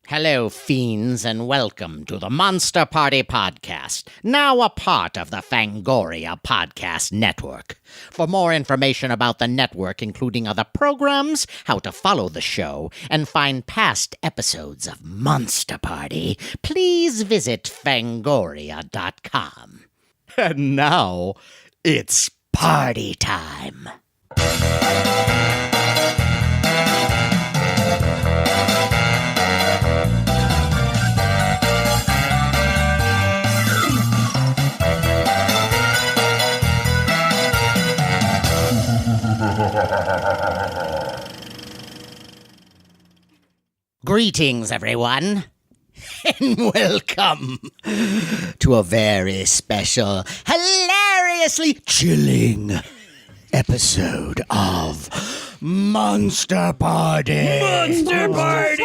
Hello, fiends, and welcome to the Monster Party Podcast, now a part of the Fangoria Podcast Network. For more information about the network, including other programs, how to follow the show, and find past episodes of Monster Party, please visit fangoria.com. And now, it's party time. Greetings, everyone, and welcome to a very special, hilariously chilling episode of Monster Party. Monster Party!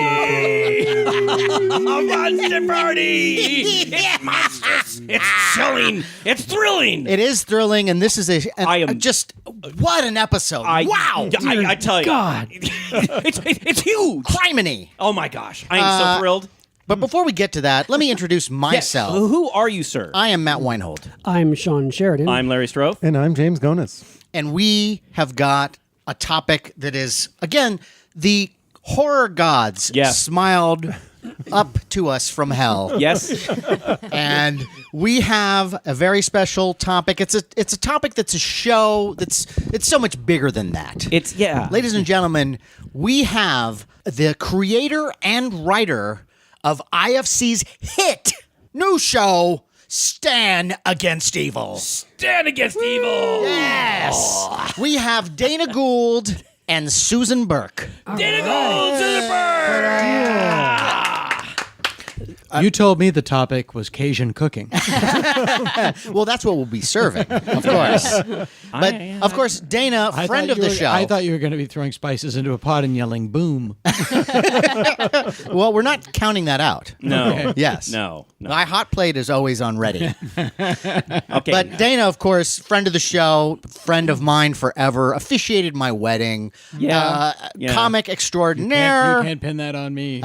Monster Party! It's monstrous! It's chilling! It's thrilling! It is thrilling, and this is just what an episode! Wow! I tell you, God, it's huge. Criminy! Oh my gosh, I am so thrilled. But before we get to that, let me introduce myself. Yes. Who are you, sir? I am Matt Weinhold, I'm Shawn Sheridan. I'm Larry Strothe. And I'm James GONIS. and we have got a topic that is, again, the horror gods Yes. smiled up to us from hell. Yes. And we have a very special topic. It's a topic that's a show it's so much bigger than that. Ladies and gentlemen, we have the creator and writer of IFC's hit new show, Stand Against Evil. Stand against evil. Yes. We have Dana Gould and Susan Burke. Dana Gould to the bird. You told me the topic was Cajun cooking. Well, that's what we'll be serving, of course. But, of course, Dana, friend of the show. I thought you were going to be throwing spices into a pot and yelling boom. Well, we're not counting that out. No. Yes. No. My hot plate is always on ready. Okay. But Dana, of course, friend of the show, friend of mine forever, officiated my wedding. Yeah. Comic extraordinaire. You can't pin that on me.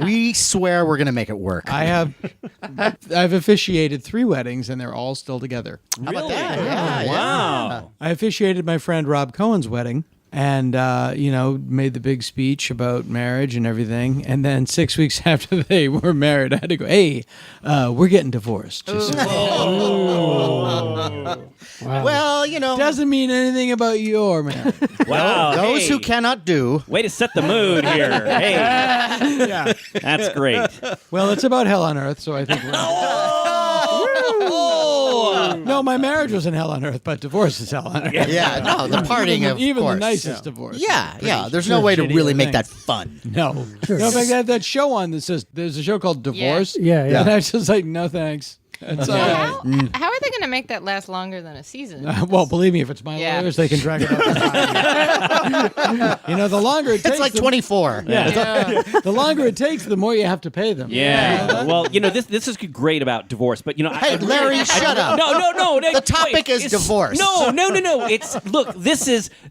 We swear we're going to make it work. I've officiated 3 weddings and they're all still together. How about that? Yeah, Wow. I officiated my friend Rob Cohen's wedding and, made the big speech about marriage and everything. And then 6 weeks after they were married, I had to go, hey, we're getting divorced. Just Well, doesn't mean anything about your marriage. Wow. those Hey. who cannot do. Way to set the mood here. Hey, Yeah. that's great. Well, it's about hell on earth, so I think we're... No, my marriage was in hell on earth, but divorce is hell on earth. Yeah, no, the parting of Even course. the nicest divorce. Yeah. There's no way to shitty really thing. make that fun. No. No, in fact, they had that show on that says, there's a show called Divorce. Yeah. And I was just like, no thanks. It's all right. How are they going to make that last longer than a season? Well, believe me, if it's my Yeah. lawyers, they can drag it out. The longer it takes. It's like 24. Yeah. The longer it takes, the more you have to pay them. Yeah. Well, this is great about divorce, but Hey, Larry, shut up. No. The topic is divorce. No. It's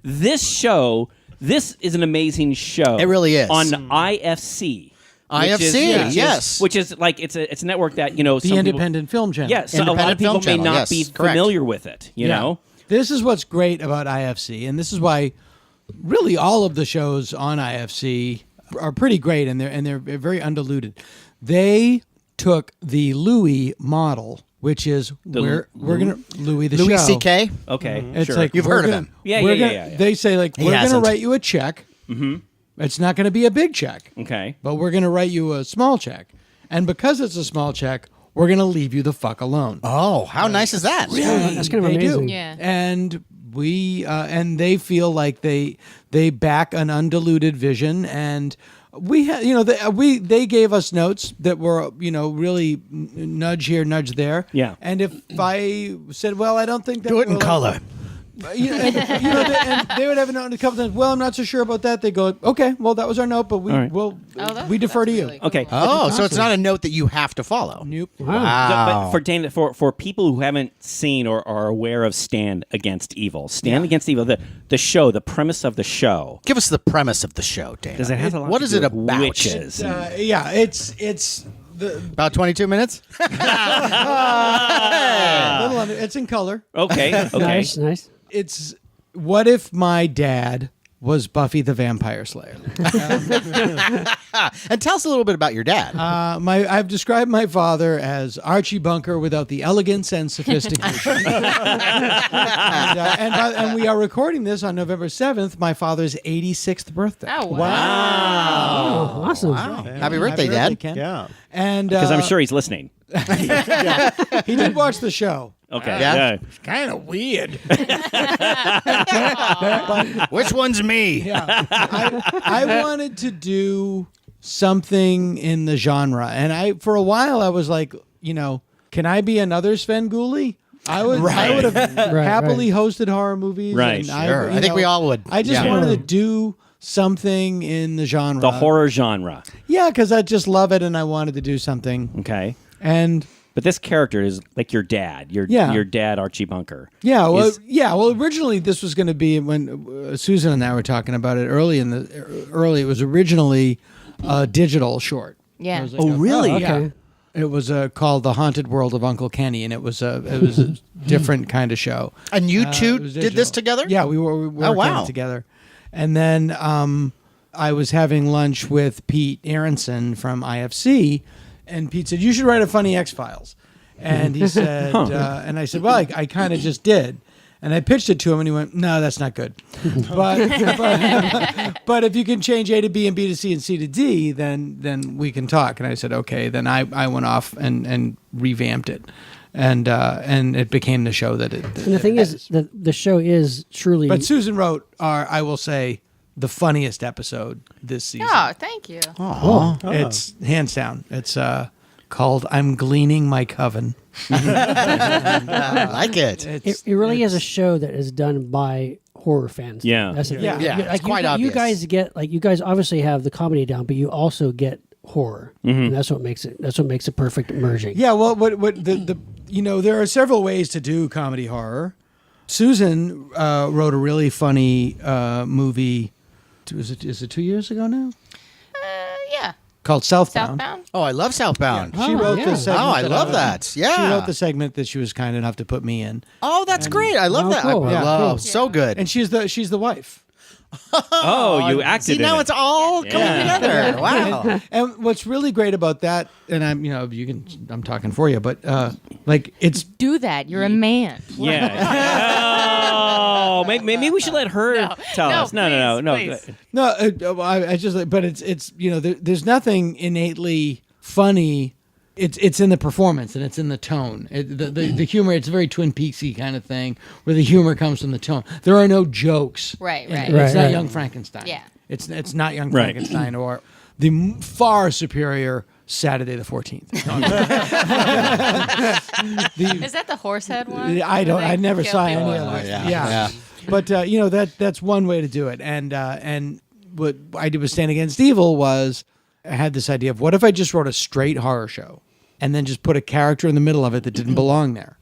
this show. This is an amazing show. It really is. On IFC. IFC, yes. Which is like it's a network that some The people, Independent Film Channel. Yeah, so a lot of Independent people Film may Channel, not be yes, correct. familiar with it. You know. This is what's great about IFC, and this is why really all of the shows on IFC are pretty great, and they're very undiluted. They took the Louis model, which is we're gonna Louis the Louis show. C.K.? Okay. It's sure. like You've we're heard of gonna- him. Yeah, we're yeah, gonna- yeah. They say like He we're going to hasn't. write you a check. Mm-hmm. It's not going to be a big check. Okay. But we're going to write you a small check. And because it's a small check, we're going to leave you the fuck alone. Oh, how nice is that? That's kind of They amazing. do. Yeah. And we and they feel like they back an undiluted vision, and we they gave us notes that were really nudge here, nudge there. Yeah. And if I said, well, I don't think that Do it in will- color. And they would have a note a couple times. Well, I'm not so sure about that. They go, okay, well, that was our note, but we defer to you. Really cool. Okay. Oh, so it's not a note that you have to follow. Nope. But for Dana, for people who haven't seen or are aware of Stand Against Evil, the show, the premise of the show. Give us the premise of the show, Dana. Does it have a lot What to is do it with about? witches? It's About 22 minutes? it's in color. Okay. Nice. It's what if my dad was Buffy the Vampire Slayer? And tell us a little bit about your dad. I've described my father as Archie Bunker without the elegance and sophistication. and we are recording this on November 7th, my father's 86th birthday. Oh, wow. Wow. Oh, awesome. Wow. Happy birthday, Dad. Ken. Yeah. And Because I'm sure he's listening. he did watch the show. Okay. Yeah. Kind of weird. Which one's me? Yeah. I wanted to do something in the genre. And for a while I was like, can I be another Sven Gulli? I would have happily hosted horror movies. Right, and sure. I think we all would. I just Yeah. wanted to do something in the genre. The horror genre. Yeah, because I just love it and I wanted to do something. Okay. And But this character is like your dad. Your dad, Archie Bunker. yeah, well, originally this was going to be when Susan and I were talking about it early. It was originally a digital short. Yeah. It was like Oh, really? Okay. Yeah. It was called The Haunted World of Uncle Kenny, and it was a different kind of show. And you two It was did this digital. together? Yeah, we were working wow. on it together. And then I was having lunch with Pete Aronson from IFC, and Pete said, "You should write a funny X-Files." And he said, and I said, "Well, I kind of just did." And I pitched it to him, and he went, "No, that's not good. But if you can change A to B and B to C and C to D, then we can talk." And I said, "Okay." Then I went off and revamped it, and it became the show that it. And the thing is, the show is truly. But Susan wrote I will say, the funniest episode this season. Oh, thank you. It's hands down. It's called "I'm Gleaning My Coven." I like it. it really is a show that is done by horror fans. Yeah. That's it. Yeah. Yeah, it's quite you obvious. guys get you guys obviously have the comedy down, but you also get horror, and that's what makes it. That's what makes it perfect merging. Yeah, well, what the there are several ways to do comedy horror. Susan wrote a really funny movie. Is it 2 years ago now? Yeah. Called Southbound. Southbound? Oh, I love Southbound. She wrote the segment. Oh, I that love that. Yeah. She wrote the segment that she was kind enough to put me in, Oh, that's great. I love Oh, that. cool. I Yeah, love cool. so good. and she's the wife. Oh, you acted See, in now it. it's all coming Yeah. together. Wow. And what's really great about that, and I'm talking for you, but it's Do that. You're a man. Yeah. Oh, maybe we should let her tell us. No. please. no, I just, but it's there's nothing innately funny. It's in the performance and it's in the tone. The humor. It's a very Twin Peaksy kind of thing where the humor comes from the tone. There are no jokes. Right, in it. right. It's not Right. Young Frankenstein. Yeah. It's not Young Right. Frankenstein or the far superior Saturday the 14th. Is that the horsehead one? I never saw any people? of it. yeah. Yeah. But that's one way to do it. And what I did with Stand Against Evil was I had this idea of what if I just wrote a straight horror show and then just put a character in the middle of it that didn't belong there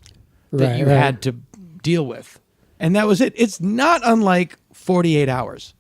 that you had to deal with. And that was it. It's not unlike 48 Hours.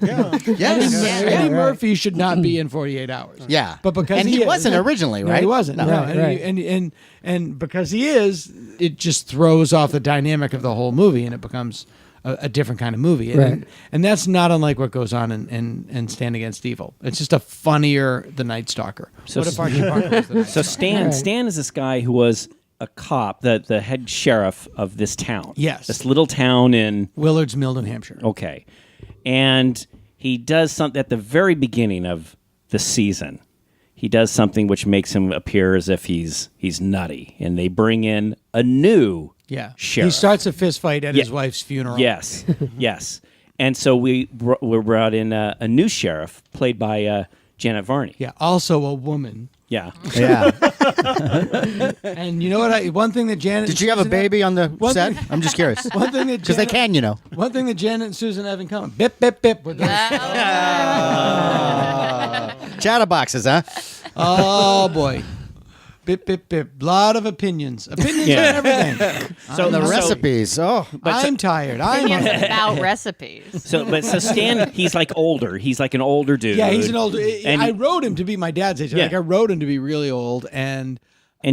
Yes. Eddie Murphy should not be in 48 Hours. Yeah. But because he wasn't originally, No, right? he wasn't. No. No. Right. And because he is, it just throws off the dynamic of the whole movie, and it becomes a different kind of movie. And, Right. and that's not unlike what goes on in Stand Against Evil. It's just a funnier The Night Stalker. So What if Archie Bunker was the Night So Stalker? Right. Stan is this guy who was a cop, the head sheriff of this town. Yes. This little town in Willard's Mill, New Hampshire. Okay. And he does something at the very beginning of the season. He does something which makes him appear as if he's nutty. And they bring in a new Yeah. sheriff. He starts a fist fight at Yeah. his wife's funeral. Yes. Yes. And so we brought in a new sheriff played by Janet Varney. Yeah. Also a woman Yeah. Yeah. And you know what? One thing that Janet Did you have a baby on the set? I'm just curious. One thing that Because they can, you know. One thing that Janet and Susan have in common: bip bip bip. With Chatterboxes, huh? oh boy, bip bip bip. Lot of opinions. Opinions Yeah. on everything. So the recipes. Oh. I'm tired. I'm Opinions about recipes. So Stan, he's like older. He's like an older dude. yeah. He's an older. And I wrote him to be my dad's age. Yeah. Like I wrote him to be really old and.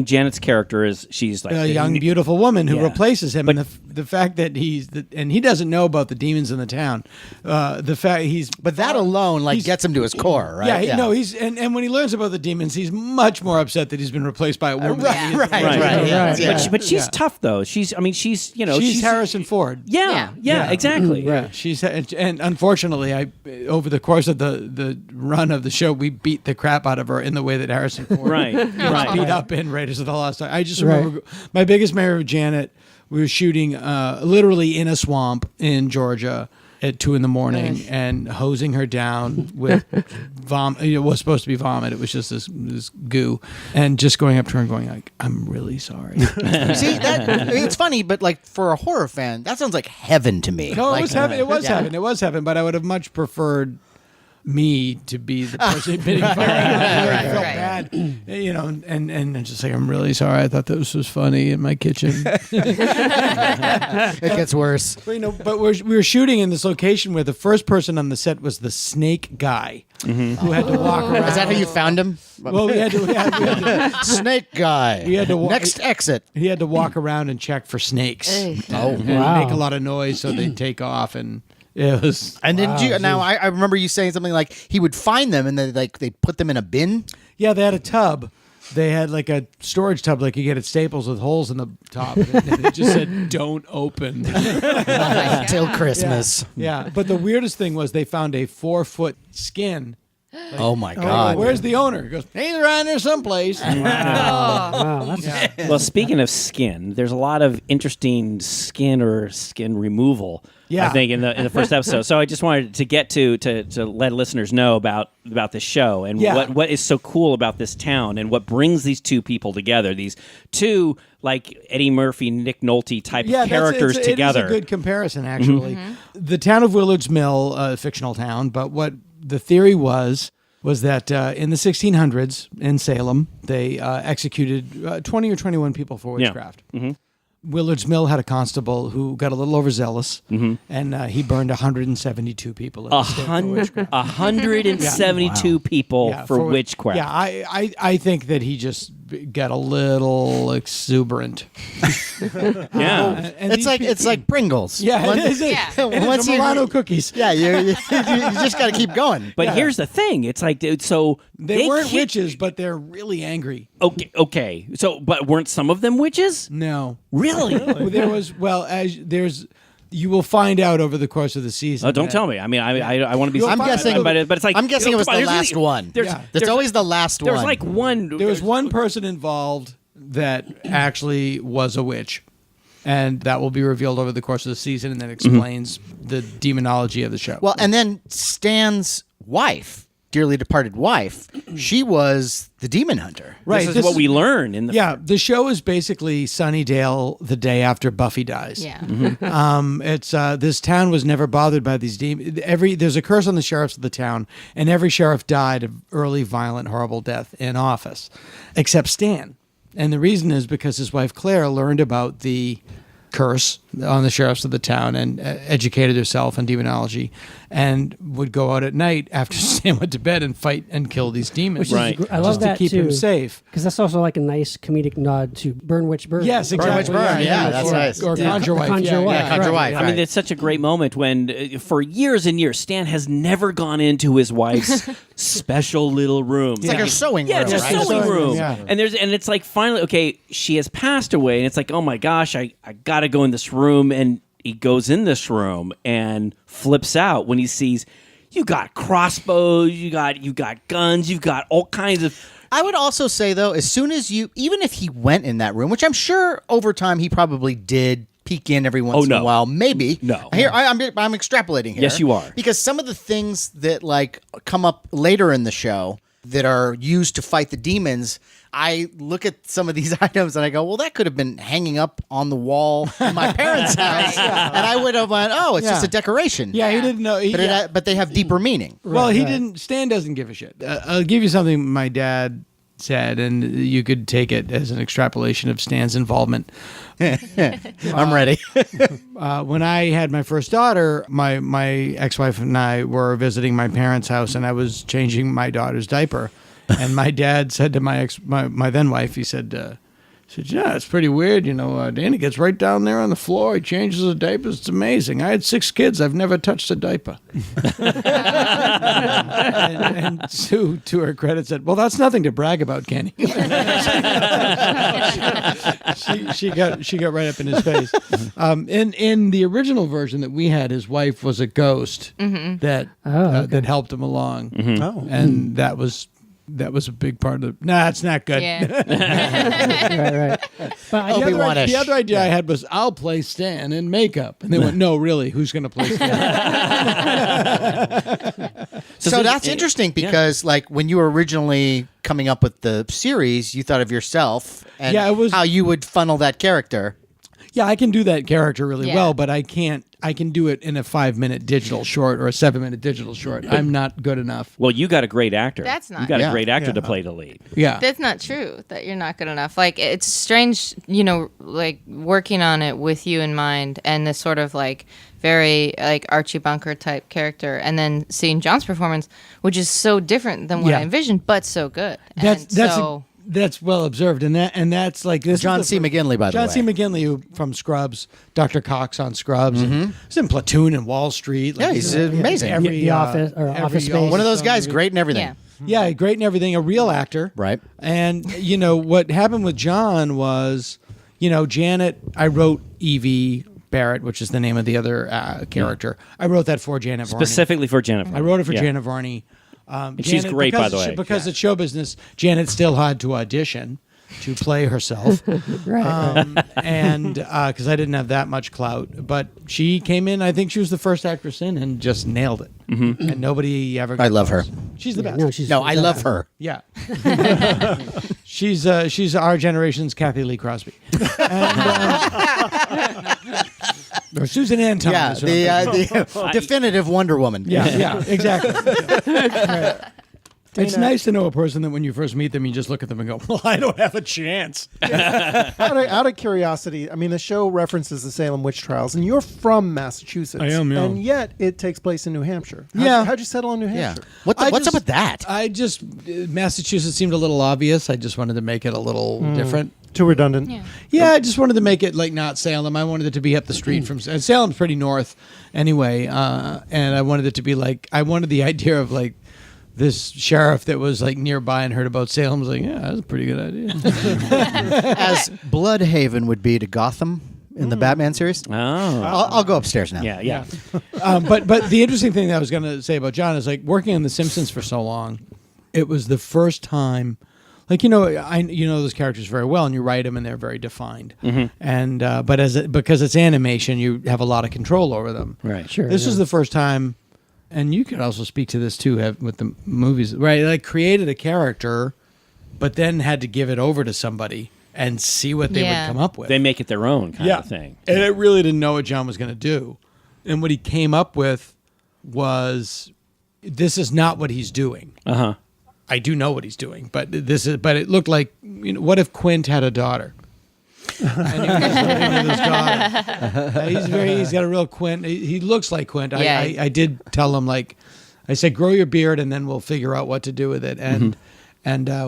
Janet's character she's like A young, beautiful woman who Yeah. replaces him, and the fact that and he doesn't know about the demons in the town. The fact But that alone, like, gets him to his core, right? Yeah, no, he's and when he learns about the demons, he's much more upset that he's been replaced by a woman. Right. Yeah. Yeah. But she's Yeah. tough though. She's She's Harrison Ford. Yeah, Yeah. exactly. Yeah, she's and unfortunately, over the course of the run of the show, we beat the crap out of her in the way that Harrison Ford Right. beat up in Raiders of the Lost Ark. I just remember my biggest memory of Janet. We were shooting literally in a swamp in Georgia at 2 a.m. and hosing her down with vomit. It was supposed to be vomit. It was just this goo, and just going up to her and going like, "I'm really sorry." See, it's funny, but like for a horror fan, that sounds like heaven to me. No, like, it was heaven. It was yeah. heaven. It was heaven. But I would have much preferred me to be the person admitting fire. I felt Right. bad, you know, and just like, I'm really sorry. I thought this was funny in my kitchen. It gets worse. But we were shooting in this location where the first person on the set was the snake guy who had to walk around. Is that how you found him? Well, we had to Snake guy. We had to Next exit. he had to walk around and check for snakes. Oh, And wow. make a lot of noise so they'd take off, and it was. And then I remember you saying something like he would find them and they put them in a bin. Yeah, they had a tub. They had like a storage tub like you get at Staples with holes in the top. And it just said, "Don't open." Till Christmas. Yeah, but the weirdest thing was they found a 4-foot skin. Oh my God. Where's the owner? He goes, "He's around there someplace." Wow, that's Well, speaking of skin, there's a lot of interesting skin or skin removal. Yeah. I think in the first episode. So I just wanted to get to let listeners know about this show and what is so cool about this town and what brings these two people together. These two like Eddie Murphy, Nick Nolte type characters together. It is a good comparison, actually. The town of Willard's Mill, a fictional town, but what the theory was that in the 1600s in Salem, they executed 20 or 21 people for witchcraft. Willard's Mill had a constable who got a little overzealous, and he burned 172 people. In the state for witchcraft. 172 people for witchcraft. Yeah, I think that he just got a little exuberant. Yeah. And It's like Pringles. yeah, it is. Yeah. And Once it's you- Milano cookies. Yeah, you just got to keep going. But here's the thing. It's like, dude, so They weren't can't- witches, but they're really angry. Okay. So, but weren't some of them witches? No. Really? There was, you will find out over the course of the season. Oh, don't tell me. I mean, I want to be. I'm guessing, but it's like I'm guessing it was come on, the there's last one. There's always the last one. There's like one. There was one person involved that actually was a witch. And that will be revealed over the course of the season, and that explains the demonology of the show. Well, and then Stan's wife, dearly departed wife, she was the demon hunter. right. This is what we learn in the. Yeah, the show is basically Sunnydale the day after Buffy dies. Yeah. It's this town was never bothered by these demons. There's a curse on the sheriffs of the town, and every sheriff died of early, violent, horrible death in office, except Stan. And the reason is because his wife Claire learned about the curse on the sheriffs of the town and educated herself in demonology, and would go out at night after Stan went to bed and fight and kill these demons. Which is Right. I love Just that to keep too, him safe. because that's also like a nice comedic nod to Burn Witch Burn. Yes, exactly. Witch Burn, yeah, that's nice. Or Yeah. Conjure Wife. Conjure Wife. Yeah, Conjure Right. Wife. I mean, it's such a great moment when, for years and years, Stan has never gone into his wife's special little room. It's like her sewing Yeah, room, it's a right? sewing room. Yeah. And it's like finally, okay, she has passed away, and it's like, oh my gosh, I got to go in this room, and he goes in this room and flips out when he sees you got crossbows, you got guns, you've got all kinds of. I would also say, though, as soon as even if he went in that room, which I'm sure over time he probably did peek in every once in a while, maybe. No. Here, I'm extrapolating here. Yes, you are. Because some of the things that like come up later in the show, that are used to fight the demons, I look at some of these items and I go, well, that could have been hanging up on the wall in my parents' house. And I would have went, oh, it's just a decoration. Yeah, he didn't know. But they have deeper meaning. Well, he didn't. Stan doesn't give a shit. I'll give you something my dad said, and you could take it as an extrapolation of Stan's involvement. I'm ready. When I had my first daughter, my ex-wife and I were visiting my parents' house, and I was changing my daughter's diaper. And my dad said to my then wife, he said, yeah, it's pretty weird. Danny gets right down there on the floor. He changes the diapers. It's amazing. I had 6 kids. I've never touched a diaper. and Sue, to her credit, said, well, that's nothing to brag about, Kenny. she got right up in his face. In the original version that we had, his wife was a ghost that helped him along. And that was a big part of Nah, it's not good. Yeah. Right. But The other idea I had was, I'll play Stan in makeup. And they went, no, really, who's going to play Stan? So that's interesting because, like, when you were originally coming up with the series, you thought of yourself and how you would funnel that character. Yeah, I can do that character really Yeah. well, but I can do it in a 5-minute digital short or a 7-minute digital short. I'm not good enough. Well, you got a great actor. That's not You got Yeah. a great actor to play the lead. Yeah. That's not true, that you're not good enough. Like, it's strange, like, working on it with you in mind and this sort of, like, very, like, Archie Bunker type character, and then seeing John's performance, which is so different than what I envisioned, but so good. That's well observed, and that's like this. John C. McGinley, by the way. John C. McGinley, who from Scrubs, Dr. Cox on Scrubs, he's in Platoon and Wall Street. Yeah, he's amazing. The Office or Office Space. One of those guys, great and everything. Yeah. Yeah, great and everything. A real actor, Right. And what happened with John was, Janet. I wrote Evie Barrett, which is the name of the other character. I wrote that for Janet Varney. Specifically for Jennifer. I wrote it for Janet Varney. And she's great, by the way. Because it's show business, Janet still had to audition to play herself. And because I didn't have that much clout. But she came in, I think she was the first actress in, and just nailed it. And nobody ever... I love her. She's the best. I love her. Yeah. She's our generation's Kathy Lee Crosby. Or Susan Ann Thomas. The definitive Wonder Woman. Yeah, exactly. Right. It's nice to know a person that when you first meet them, you just look at them and go, well, I don't have a chance. Out of curiosity, I mean, the show references the Salem witch trials, and you're from Massachusetts. I am, yeah. And yet it takes place in New Hampshire. How'd you settle in New Hampshire? What's up with that? Massachusetts seemed a little obvious. I just wanted to make it a little different. Too redundant. Yeah, I just wanted to make it like not Salem. I wanted it to be up the street from Salem's pretty north anyway, and I wanted it to be like I wanted the idea of like this sheriff that was like nearby and heard about Salem was like, yeah, that's a pretty good idea. As Bloodhaven would be to Gotham in the Batman series. Oh. I'll go upstairs now. Yeah. But the interesting thing that I was going to say about John is like working on The Simpsons for so long, it was the first time. Like I know those characters very well, and you write them, and they're very defined. And but because it's animation, you have a lot of control over them. Right. Sure. This is the first time, and you could also speak to this too with the movies, right? Like created a character, but then had to give it over to somebody and see what they would come up with. They make it their own kind of thing. And I really didn't know what John was going to do, and what he came up with was, this is not what he's doing. I do know what he's doing, but it looked like, what if Quint had a daughter? And he was living with his daughter. He's got a real Quint. He looks like Quint. Yeah. I did tell him, like, I said, grow your beard and then we'll figure out what to do with it. And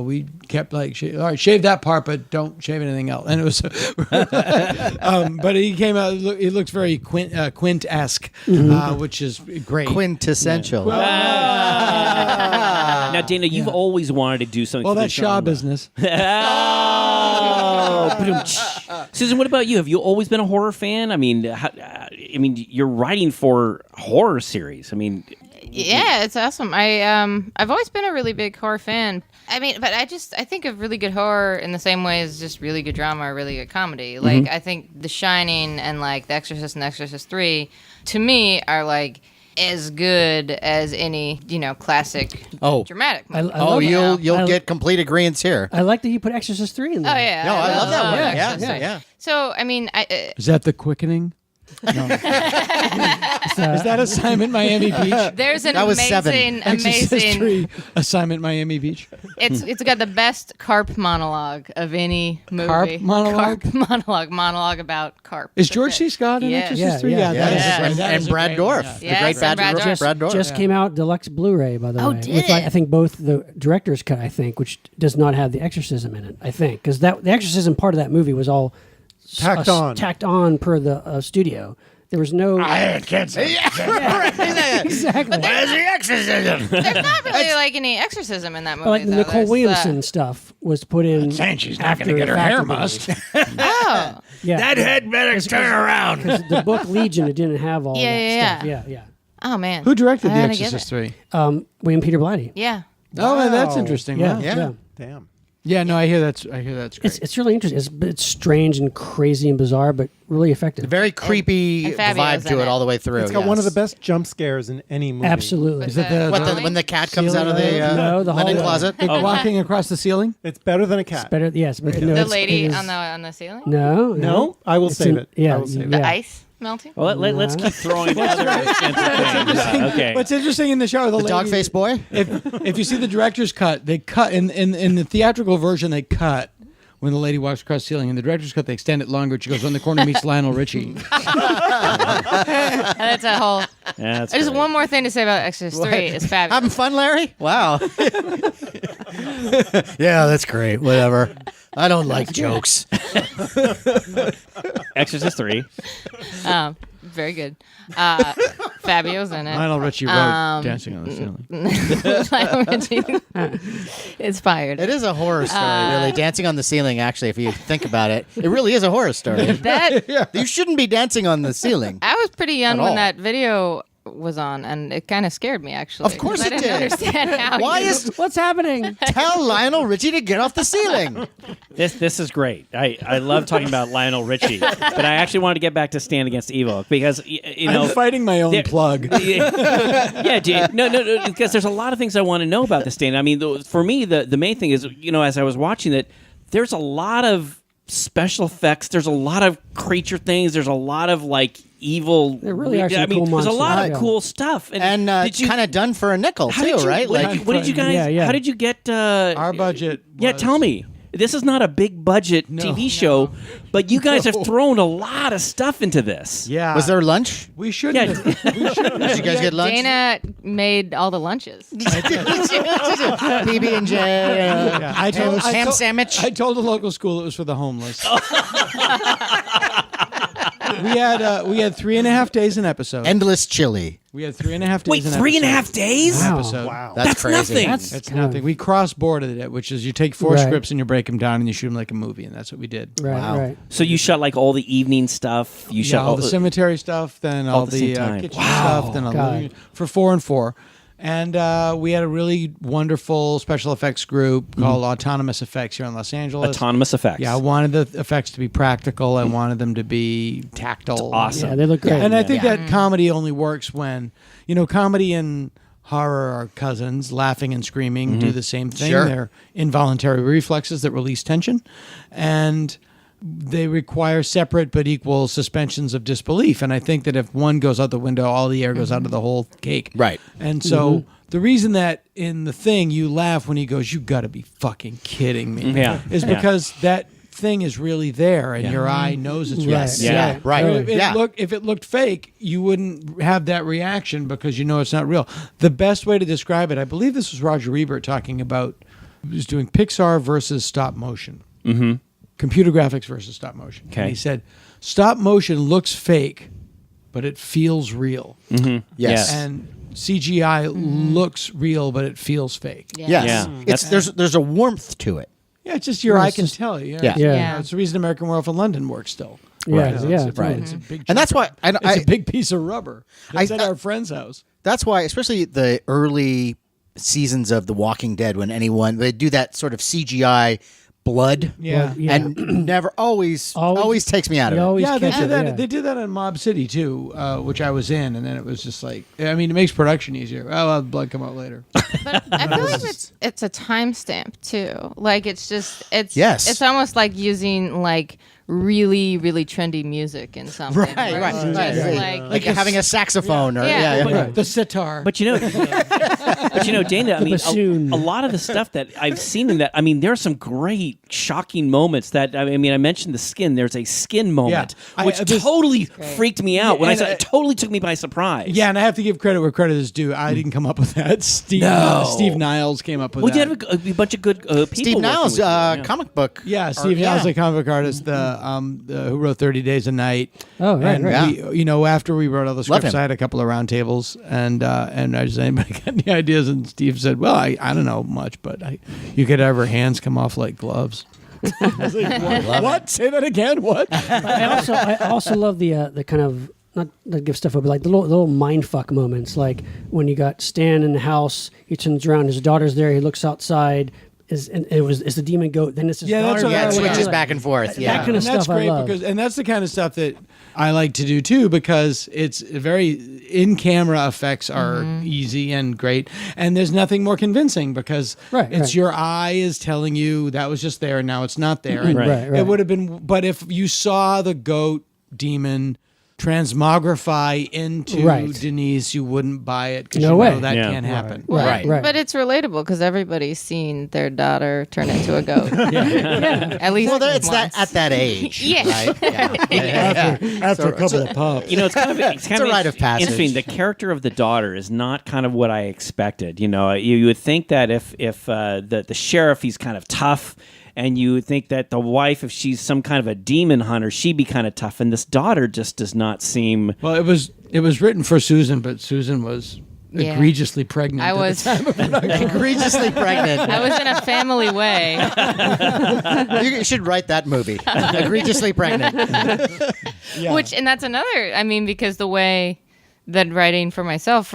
we kept like, all right, shave that part, but don't shave anything else. And it was, but he came out. He looked very Quint-esque, which is great. Quintessential. Now, Dana, you've always wanted to do something. Well, for that's the Shaw genre. business. Susan, what about you? Have you always been a horror fan? I mean, you're writing for horror series. I mean, Yeah, it's awesome. I've always been a really big horror fan. I mean, but I think of really good horror in the same way as just really good drama or really good comedy. Like, I think The Shining and like The Exorcist and The Exorcist 3, to me, are like as good as any, classic dramatic movie. You'll get complete agreements here. I like that you put Exorcist 3 in there. Oh, yeah. No, I love that one. Exorcist Yeah, three. yeah. So, I mean, Is that The Quickening? No. Is that Assignment Miami Beach? there's an That was 7. Exorcist amazing. 3, Assignment Miami Beach. It's got the best carp monologue of any movie. Carp monologue? Carp monologue about carp. Is George C. Scott in Yes. Exorcist 3? Yeah, that is yeah. great. That And is a Brad great Dorff, one, the Yes, great and Brad Dorff. Brad Dorff. Just came out deluxe Blu-ray, by the way. did With, it? I think both the director's cut, which does not have the exorcism in it. I think because the exorcism part of that movie was all Tacked on per the studio. There was no. I had kids. Exactly. Where's the exorcism? There's not really like any exorcism in that movie. But like the though. Nicole There's, Williamson stuff was put in. Saying she's not after going to get her the fact hair of the mussed. movie. Oh, Yeah, That head better turn around. because the book Legion, it didn't have all Yeah, that yeah, stuff. Yeah. oh man. Who directed I The had to give Exorcist it. 3? William Peter Blatty. Yeah. Oh, man, that's Wow. interesting. Yeah, Wow. yeah. Damn. Yeah, no, I hear that's great. It's really interesting. It's strange and crazy and bizarre, but really effective. Very creepy and Fabio's vibe to in it it. all the way through. It's got one of the yes. best jump scares in any movie. Absolutely. Is it the, What, when the cat comes out of the No, the linen hallway. closet? walking across the ceiling? It's better than a cat. Better, yes. But no, The it's- lady it is- on the ceiling. No, No, I will It's save in- it. Yeah, I will save it. The yeah. ice melting. Well, let's keep throwing other extensive things. Okay. What's interesting in the show, The dog faced boy? If you see the director's cut, they cut in the theatrical version. They cut when the lady walks across the ceiling. In the director's cut, they extend it longer. She goes on the corner, meets Lionel Richie. That's a whole. Yeah, that's Just great. one more thing to say about Exorcist 3 is fabulous. Having fun, Larry? Wow. Yeah, that's great. Whatever. I don't like jokes. Exorcist 3. Very good. Fabio's in it. Lionel Richie wrote Dancing on the Ceiling. Lionel Richie inspired. It is a horror story, really. Dancing on the ceiling, actually, if you think about it. It really is a horror story. That You shouldn't be dancing on the ceiling. I was pretty young At when all. that video was on, and it kind of scared me actually. Of course 'cause it I didn't did. understand how. Why you- is... What's happening? Tell Lionel Richie to get off the ceiling. This is great. I love talking about Lionel Richie, but I actually wanted to get back to Stand Against Evil because I'm fighting my own there- plug. yeah, Jay. No, because there's a lot of things I want to know about the Stand. I mean, for me, the main thing is, as I was watching it, there's a lot of special effects. There's a lot of creature things. There's a lot of evil. There really are some I mean, cool there's a lot monsters. of cool stuff. And did you kind of done for a nickel, how too, did you- right? What did you guys? Yeah. How did you get? Our budget. Yeah, was- tell me. This is not a big budget TV show, but you guys have thrown a lot of stuff into this. Yeah. Was there lunch? We shouldn't. Yeah. Did you guys get lunch? Dana made all the lunches. PB&J. Yeah, ham sandwich. I told the local school it was for the homeless. we had 3.5 days an episode. Endless chili. We had 3.5 days. Wait, an 3.5 days? Wow. Episode. Wow. That's crazy. nothing. That's It's kind of- nothing. We cross-boarded it, which is you take 4 Right. scripts and you break them down and you shoot them like a movie, and that's what we did. Right, Wow. right. So you shot all the evening stuff. You Yeah, shot all the cemetery stuff, then all at the same the time. kitchen Wow. stuff, then all God. for 4 and 4. And we had a really wonderful special effects group called Autonomous Effects here in Los Angeles. autonomous effects. Yeah, I wanted the effects to be practical. I wanted them to be tactile. awesome. Yeah, they look great. And I think that comedy only works when, comedy and horror are cousins, laughing and screaming do the same thing. Sure. They're involuntary reflexes that release tension. And they require separate but equal suspensions of disbelief. And I think that if one goes out the window, all the air goes out of the whole cake. Right. And so the reason that in the thing you laugh when he goes, "You got to be fucking kidding me," Yeah. is Yeah. because that thing is really there and your eye knows it's real. Yes. Yeah. Right. So if it Yeah. if it looked fake, you wouldn't have that reaction because you know it's not real. The best way to describe it, I believe this was Roger Ebert talking about, he was doing Pixar versus stop motion. Mm-hmm. Computer graphics versus stop motion. Okay. And he said, stop motion looks fake, but it feels real. Yes. And CGI looks real, but it feels fake. Yeah. Yes. Yeah. There's a warmth to it. Yeah, it's just your Well, eye it's can just- tell. You know, Yeah. It's, Yeah. it's the reason American Werewolf in London works still. Yeah, You know, yeah, it's, right. it's a big And that's why it's a big piece of rubber. It's at I- our friend's house. That's why, especially the early seasons of The Walking Dead, when they do that sort of CGI blood. Yeah. Yeah. And never always takes me out of You it. always Yeah, they catch did it, that. yeah. They did that in Mob City too, which I was in, and then it was just like, I mean, it makes production easier. Oh, well, the blood come out later. But I feel like it's a timestamp too. Like it's Yes. it's almost like using like really trendy music in something. Right. Like having a saxophone or The sitar. But Dana, I mean, bassoon. a lot of the stuff that I've seen in that, I mean, there are some great, shocking moments that, I mean, I mentioned the skin. There's a skin moment, which totally freaked me out when I saw it. Totally took me by surprise. Yeah, and I have to give credit where credit is due. I didn't come up with that. Steve Niles came up with We that. did have a bunch of good people. Steve Niles, comic book. Yeah, Steve Niles, a comic book artist, who wrote 30 Days a Night. Oh, right, and right. we, after we wrote all the Love scripts, him. I had a couple of round tables, and I just, anybody got any ideas? And Steve said, well, I don't know much, but you could have her hands come off like gloves. I was like, what? Say that again? What? I also love the kind of, not to give stuff up, but like the little mindfuck moments, like when you got Stan in the house, he turns around, his daughter's there, he looks outside. It's the demon goat. Then it's his daughter. It switches like, back and forth. Yeah. That kind of And that's stuff I great love. and that's the kind of stuff that I like to do too, because it's very in-camera effects are easy and great, and there's nothing more convincing because it's your eye is telling you that was just there and now it's not there. And Right. It would have been, but if you saw the goat demon transmogrify into Denise, you wouldn't buy it because that can't happen. Right. But it's relatable because everybody's seen their daughter turn into a goat. At least It's once. at that age. Yeah. Right? After a couple of pops. It's kind of a rite of passage. Interesting. The character of the daughter is not kind of what I expected. You would think that if the sheriff, he's kind of tough, and you would think that the wife, if she's some kind of a demon hunter, she'd be kind of tough. And this daughter just does not seem. Well, it was written for Susan, but Susan was egregiously pregnant. I was Egregiously pregnant. I was in a family way. You should write that movie. Egregiously pregnant. And that's another. I mean, because the way that writing for myself,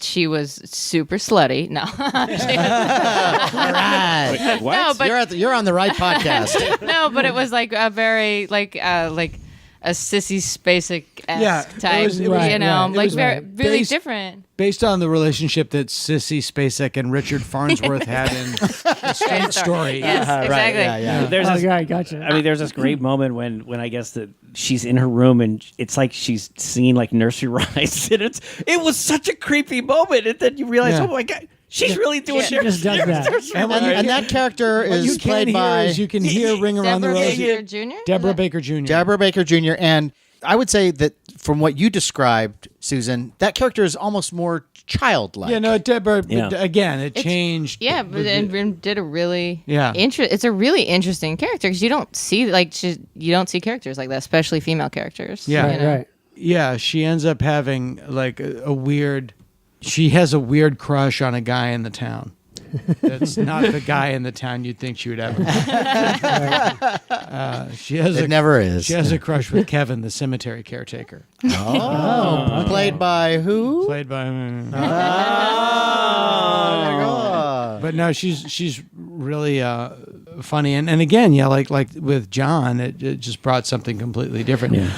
she was super slutty. No. All right. What? No, but You're on the right podcast. no, but it was like a very like a Sissy Spacek-esque type, it was like was very really based- different. Based on the relationship that Sissy Spacek and Richard Farnsworth had in The Straight Story. Yes, exactly. Yeah. There's this, Right, gotcha. I mean, there's this great moment when I guess that she's in her room and it's like she's seeing like nursery rhymes, and it was such a creepy moment, and then you realize, oh my god, she's really doing She just does that. And that character is played by you can hear Ring Around the Deborah Rosie. Baker Jr. Deborah Baker Jr. Deborah Baker Jr. And I would say that from what you described, Susan, that character is almost more childlike. Yeah, no, Deborah. Yeah. But again, it changed. Yeah, but and did a really Yeah. It's a really interesting character because you don't see characters like that, especially female characters. Yeah. you know? Right. Yeah, she ends up having like a weird. She has a weird crush on a guy in the town. That's not the guy in the town you'd think she would have. She has It never is. She has a crush with Kevin, the cemetery caretaker, Oh, played by who? played by. But But no, she's really funny, and again, like with John, it just brought something completely different. Yeah.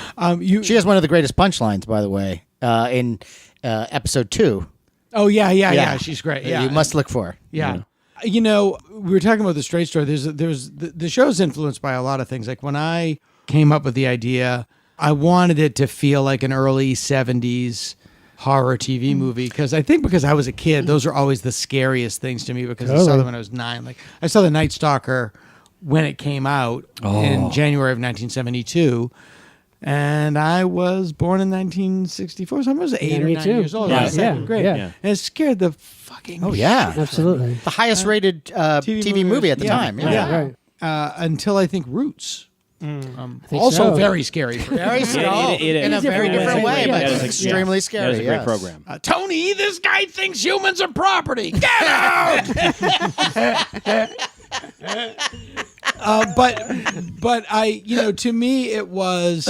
she has one of the greatest punchlines, by the way, in episode 2. Oh yeah, she's great. Yeah, You must look for. Yeah. You know, we were talking about The Straight Story. The show's influenced by a lot of things. Like when I came up with the idea, I wanted it to feel like an early 70s horror TV movie because I was a kid, those are always the scariest things to me because I saw them when I was 9. Like I saw The Night Stalker when it came out in January of 1972. And I was born in 1964, so I was 8 or 9 years old. Yeah, Second grade. yeah. And it scared the fucking Absolutely. The highest rated TV movie at the time. Yeah. Right. Until I think Roots. think Also so. very scary. Very scary. It is. In a very different way, but That is extremely scary. That is a great yes. program. Tony, this guy thinks humans are property. Get out! But I, to me, it was.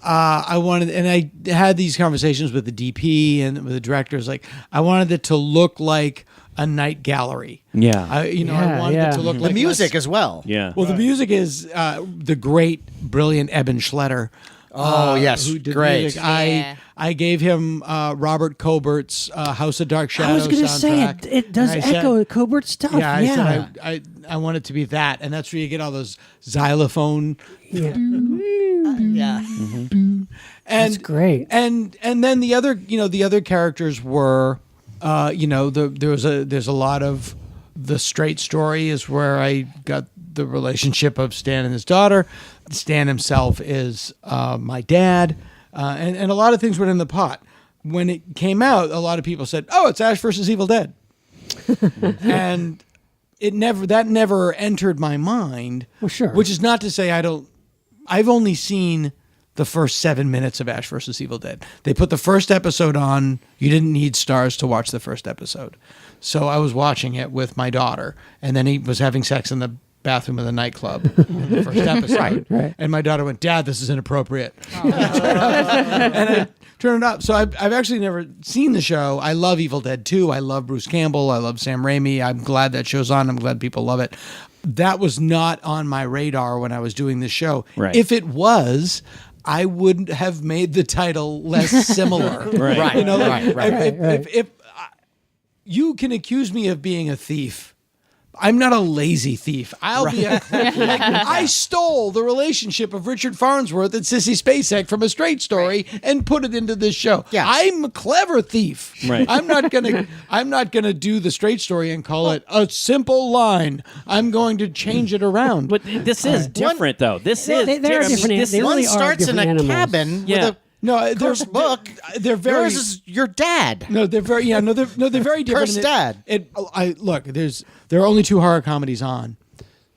I wanted, and I had these conversations with the DP and with the directors. Like, I wanted it to look like a night gallery. Yeah. I wanted it to look like the music as well. Yeah. Well, the music is the great, brilliant Eben Schletter. Oh, yes. Who did Great. music. Yeah. I gave him Robert Cobert's House of Dark Shadows. I was going to say soundtrack. it does And I said- echo Cobert's stuff. Yeah, I said I want it to be that, and that's where you get all those xylophone. Yeah. Yeah. And That's great. And then the other characters were, there's a lot of the straight story is where I got the relationship of Stan and his daughter. Stan himself is my dad, and a lot of things went in the pot. When it came out, a lot of people said, "Oh, it's Ash versus Evil Dead," and that never entered my mind. Well, sure. Which is not to say I've only seen the first 7 minutes of Ash versus Evil Dead. They put the first episode on. You didn't need stars to watch the first episode. So I was watching it with my daughter, and then he was having sex in the bathroom of the nightclub in the first episode. Right. And my daughter went, "Dad, this is inappropriate." And I turned it up. So I've actually never seen the show. I love Evil Dead 2. I love Bruce Campbell. I love Sam Raimi. I'm glad that show's on. I'm glad people love it. That was not on my radar when I was doing this show. Right. If it was, I wouldn't have made the title less similar. Right. You know, like, Right. if you can accuse me of being a thief, I'm not a lazy thief. I'll be I stole the relationship of Richard Farnsworth and Sissy Spacek from A Straight Story and put it into this show. Yeah. I'm a clever thief. Right. I'm not gonna do The Straight Story and call it a simple line. I'm going to change it around. But this is different, though. This is they are different. This They is One really are starts in a different animals. cabin Yeah. with a no, cursed book. They're very. Yours is your dad. No, they're very. Yeah, they're very different. Cursed dad. There are only 2 horror comedies on,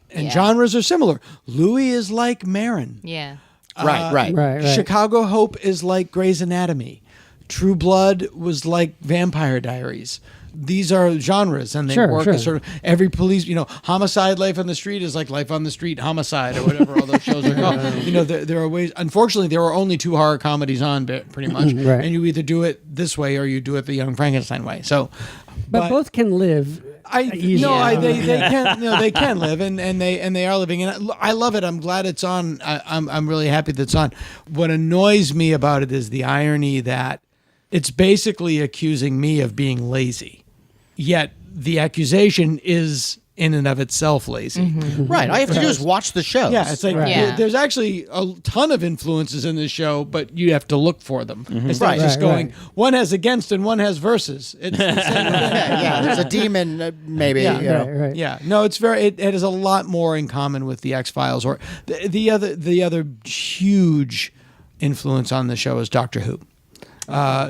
and Yeah. genres are similar. Louis is like Marin. Yeah. Right. Chicago Hope is like Grey's Anatomy. True Blood was like Vampire Diaries. These are genres, and they work as sort of every police. Homicide, Life on the Street is like Life on the Street, Homicide, or whatever all those shows are called. There are ways. Unfortunately, there are only 2 horror comedies on, pretty much, Right. and you either do it this way or you do it the Young Frankenstein way. So, But both can live. they can. They can live, and they are living, and I love it. I'm glad it's on. I'm really happy that it's on. What annoys me about it is the irony that it's basically accusing me of being lazy, yet the accusation is in and of itself lazy. Right. All you have to do is watch the show. Yeah, it's like Yeah. there's actually a ton of influences in this show, but you have to look for them. It's not Right. just going, Right. one has against and one has versus. It's the same thing. Yeah, there's a demon, maybe. Yeah. you know. Right. Yeah, no, it's very. It has a lot more in common with the X-Files, or the other huge influence on the show is Doctor Who.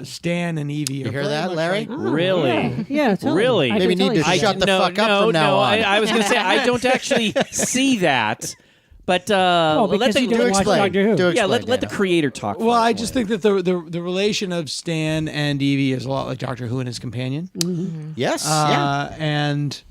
Stan and Evie. You hear that, Larry? really. Yeah, totally. Really? I Maybe can need totally to see shut that. the fuck up from now on. I was going to say I don't actually see that, but because let the you don't watch explain. Doctor Who. Do yeah, explain, let the Dana. creator talk. Well, for I us. just think that the relation of Stan and Evie is a lot like Doctor Who and his companion. Yes. And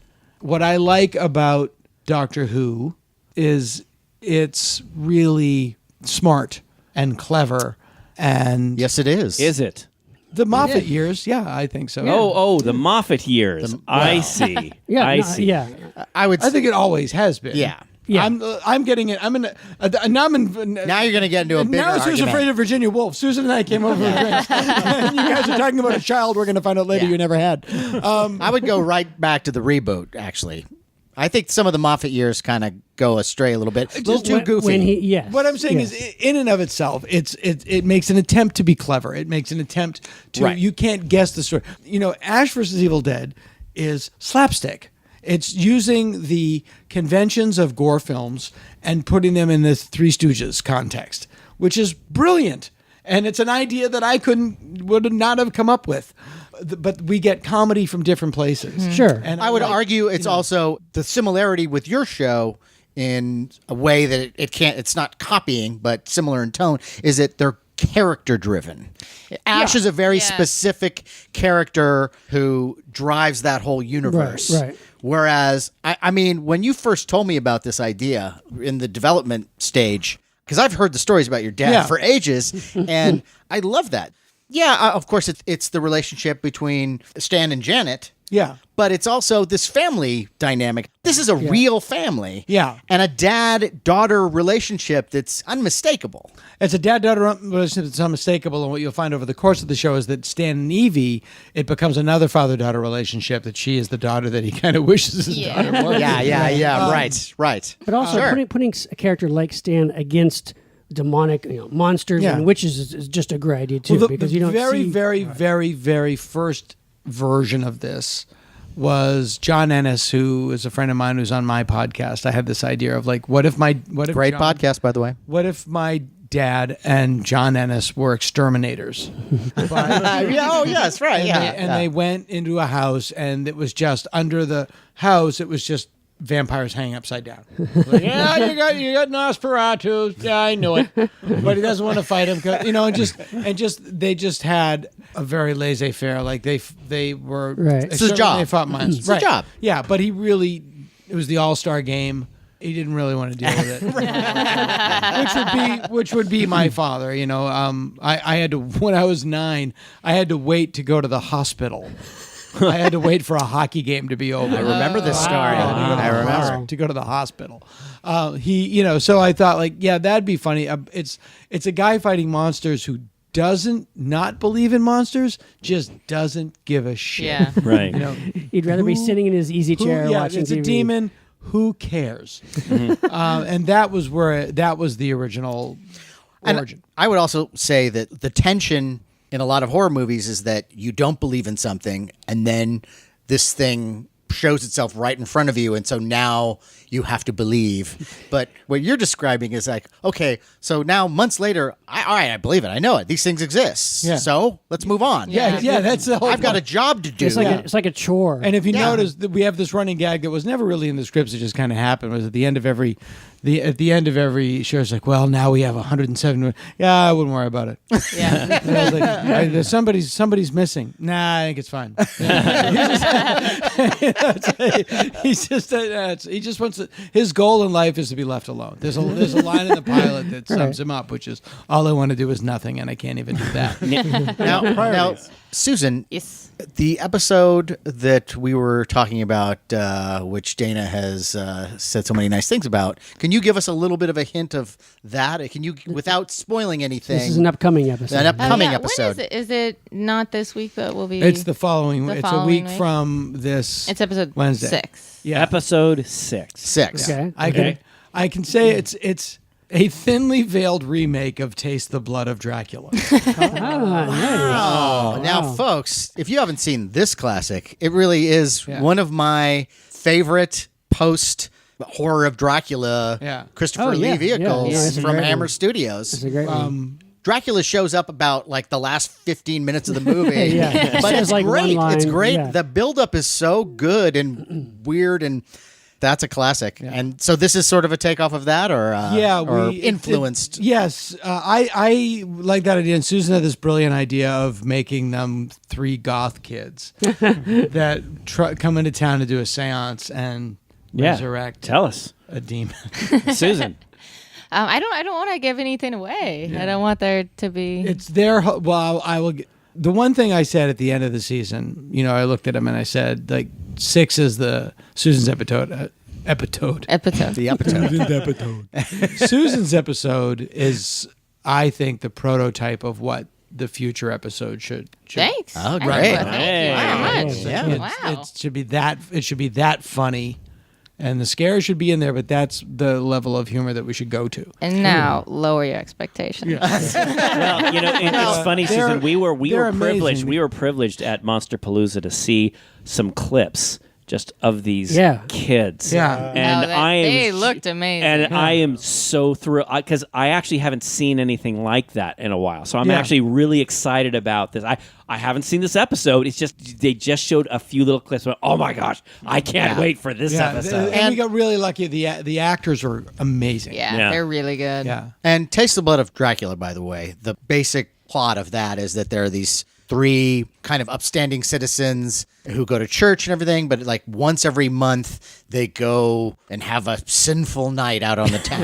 what I like about Doctor Who is it's really smart and clever, and Yes, it is. Is it? the Moffat years, yeah, I think so. Oh, the Moffat years. I see. Yeah, I no, see. Yeah. I would. I think it always has been. Yeah. Yeah. I'm getting it. I'm in. Now I'm in. Now you're going to get into a bigger Now Susan's argument. afraid of Virginia Woolf. Susan and I came over for drinks. And you guys are talking about a child we're going to find out later Yeah. you never had. I would go right back to the reboot, actually. I think some of the Moffat years kind of go astray a little bit. A little too goofy. Yes. What I'm saying is, in and of itself, it makes an attempt to be clever. It makes an attempt to. Right. You can't guess the story. Ash versus Evil Dead is slapstick. It's using the conventions of gore films and putting them in this Three Stooges context, which is brilliant. And it's an idea that I would not have come up with. But we get comedy from different places. Sure. And I would argue it's also the similarity with your show in a way that it's not copying, but similar in tone, is that they're character driven. Ash is a very specific character who drives that whole universe. Right. Whereas, I mean, when you first told me about this idea in the development stage, because I've heard the stories about your dad for ages, and I love that. Yeah, of course, it's the relationship between Stan and Janet, Yeah. But it's also this family dynamic. This is a real family. Yeah. And a dad-daughter relationship that's unmistakable. It's a dad-daughter relationship that's unmistakable, and what you'll find over the course of the show is that Stan and Evie, it becomes another father-daughter relationship, that she is the daughter that he kind of wishes his daughter was. Right. But also putting a character like Stan against demonic monsters and witches is just a great idea too, because you don't very first version of this was John Ennis, who is a friend of mine who's on my podcast. I had this idea of like, what if Great podcast, by the way. What if my dad and John Ennis were exterminators? And they went into a house, and it was just under the house. It was just vampires hanging upside down. Like, you got Nosferatu. Yeah, I know it, but he doesn't want to fight him. They just had a very laissez-faire. Like they were. Right. It's his job. They fought monsters. It's his job. Yeah, but it was the all-star game. He didn't really want to deal with it. which would be my father. I had to, when I was 9, I had to wait to go to the hospital. I had to wait for a hockey game to be over. I remember this story. I remember. To go to the hospital. So I thought, like, that'd be funny. It's a guy fighting monsters who doesn't not believe in monsters, just doesn't give a shit. Yeah. Right. He'd rather be sitting in his easy chair watching it's TV. a demon. Who cares? And that was the original origin. I would also say that the tension in a lot of horror movies is that you don't believe in something, and then this thing shows itself right in front of you, and so now you have to believe. But what you're describing is like, okay, so now months later, I believe it. I know it. These things exist. Yeah. So let's move on. Yeah, that's the whole I've got a job to do. It's like a chore. And if you notice, that we have this running gag that was never really in the scripts. It just kind of happened. Was at the end of every show, it's like, well, now we have 107. Yeah, I wouldn't worry about it. Yeah. And I was like, there's somebody's missing. Nah, I think it's fine. He just wants to, his goal in life is to be left alone. There's a line in the pilot that sums him up, which is, all I want to do is nothing, and I can't even do that. Now, Susan, Yes. the episode that we were talking about, which Dana has said so many nice things about, can you give us a little bit of a hint of that? Can you, without spoiling anything? This is an upcoming episode. An upcoming When episode. is it? Is it not this week, but will be? It's the following. It's a following week week? from this. It's episode Wednesday. 6. Yeah. Episode 6. 6. Okay. I can say it's a thinly veiled remake of Taste the Blood of Dracula. Oh, now, folks, if you haven't seen this classic, it really is one of my favorite post-horror of Dracula Christopher Lee vehicles it's a from great Hammer one. Studios. It's a great one. Dracula shows up about like the last 15 minutes of the movie. Yeah. But It's it's like great. one It's line, great. yeah. The buildup is so good and weird, and that's a classic. And so this is sort of a takeoff of that, or influenced. Yes, I like that idea. And Susan had this brilliant idea of making them 3 goth kids that come into town to do a seance and resurrect Tell us, a demon. Susan. I don't want to give anything away. I don't want there to be. It's their. Well, I will. The one thing I said at the end of the season, I looked at him and I said, like, 6 is the Susan's episode. The Epitome. episode. Susan's episode is, I think, the prototype of what the future episode should. Thanks. Oh, great. Thank you very much. Yeah. Wow. It should be that funny, and the scare should be in there, but that's the level of humor that we should go to. And now lower your expectations. Well, it's funny, Susan. We were privileged. amazing. We were privileged at Monsterpalooza to see some clips just of these kids. Yeah. And they looked amazing. And I am so thrilled because I actually haven't seen anything like that in a while. So I'm actually really excited about this. I haven't seen this episode. It's just they just showed a few little clips. Oh my gosh, I can't wait for this episode. And we got really lucky. The actors are amazing. Yeah, they're really good. Yeah. And Taste the Blood of Dracula, by the way, the basic plot of that is that there are these three kind of upstanding citizens who go to church and everything, but like once every month they go and have a sinful night out on the town.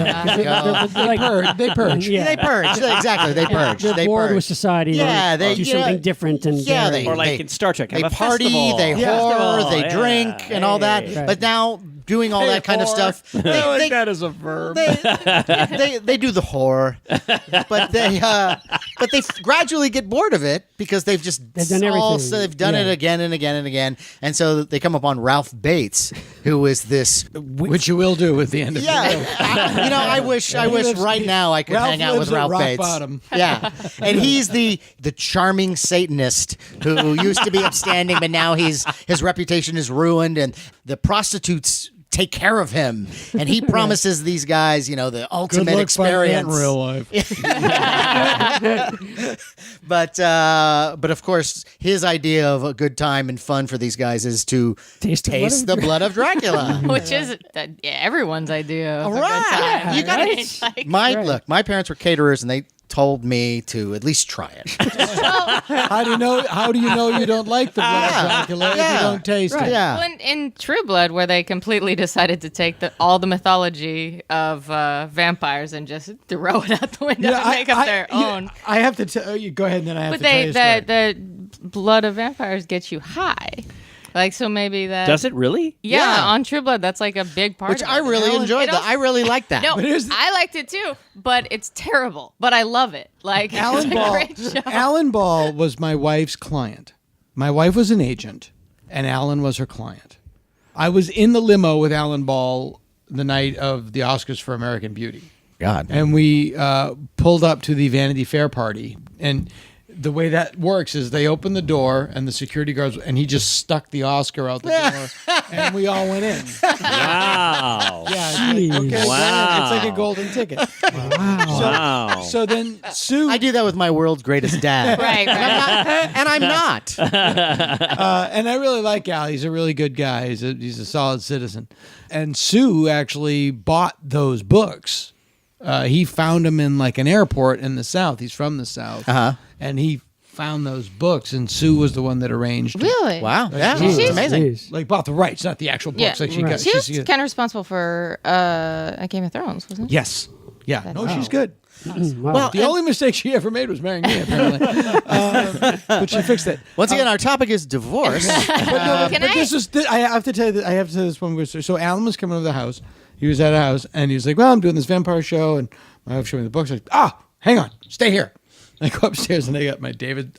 They purge. Yeah. They purge. Exactly. They purge. They're They bored purge. with society. Yeah, they they do something different and daring. Or like in Star Trek, have they a party, festival. they whore, Festival, they yeah. drink, and all that. Hey. Right. But now doing all that kind of stuff, I like that as a verb. they do the whore, but they gradually get bored of it because they've done everything. They've done it again and again and again, and so they come upon Ralph Bates, who is this. Which you will do at the end of the show. Yeah, I wish right now I could Ralph hang out with lives at Ralph rock Bates. bottom. Yeah, and he's the charming Satanist who used to be upstanding, but now his reputation is ruined, and the prostitutes take care of him, and he promises these guys, the ultimate experience. In real life. But of course, his idea of a good time and fun for these guys is to taste the blood of Dracula. Which is everyone's idea of a good Right. time. You gotta right? Like, Look, my parents were caterers, and they told me to at least try it. How do you know you don't like the blood of Dracula if you don't taste it? Yeah. Well, in True Blood, where they completely decided to take all the mythology of vampires and just throw it out the window and make up their own. I have to tell you. Go ahead, and then I have But to tell you a story. the blood of vampires gets you high. Like, so maybe that... Does it really? Yeah, Yeah. on True Blood, that's like a big part Which of it. I really enjoyed. I really like that. No, But here's the- I liked it too, but it's terrible. But I love it. Like, Alan it's a Ball. great show. Alan Ball was my wife's client. My wife was an agent, and Alan was her client. I was in the limo with Alan Ball the night of the Oscars for American Beauty. God. And we pulled up to the Vanity Fair party, and the way that works is they open the door and the security guards, and he just stuck the Oscar out the door, and we all went in. Wow. Yeah, Jeez. Wow. It's like a golden ticket. Wow. So then Sue, I do that with my world's greatest dad. Right, right. And I'm not. and I really like Al. He's a really good guy. He's a solid citizen. And Sue actually bought those books. He found them in like an airport in the South. He's from the South. And he found those books, and Sue was the one that arranged them. Really? Wow. Yeah, Jeez. it's amazing. Jeez. Like bought the rights, not the actual books. Yeah. Like she Right. got. She was she's- kind of responsible for Game of Thrones, wasn't she? Yes. Yeah. No, she's good. Wow. The only mistake she ever made was marrying me, apparently. But she fixed it. Once again, our topic is divorce. Can I? This is. I have to tell you that I have to tell this one. So Alan was coming over the house. He was at a house, and he was like, "Well, I'm doing this vampire show," and my wife showed me the books. Like, hang on, stay here. And I go upstairs, and I got my David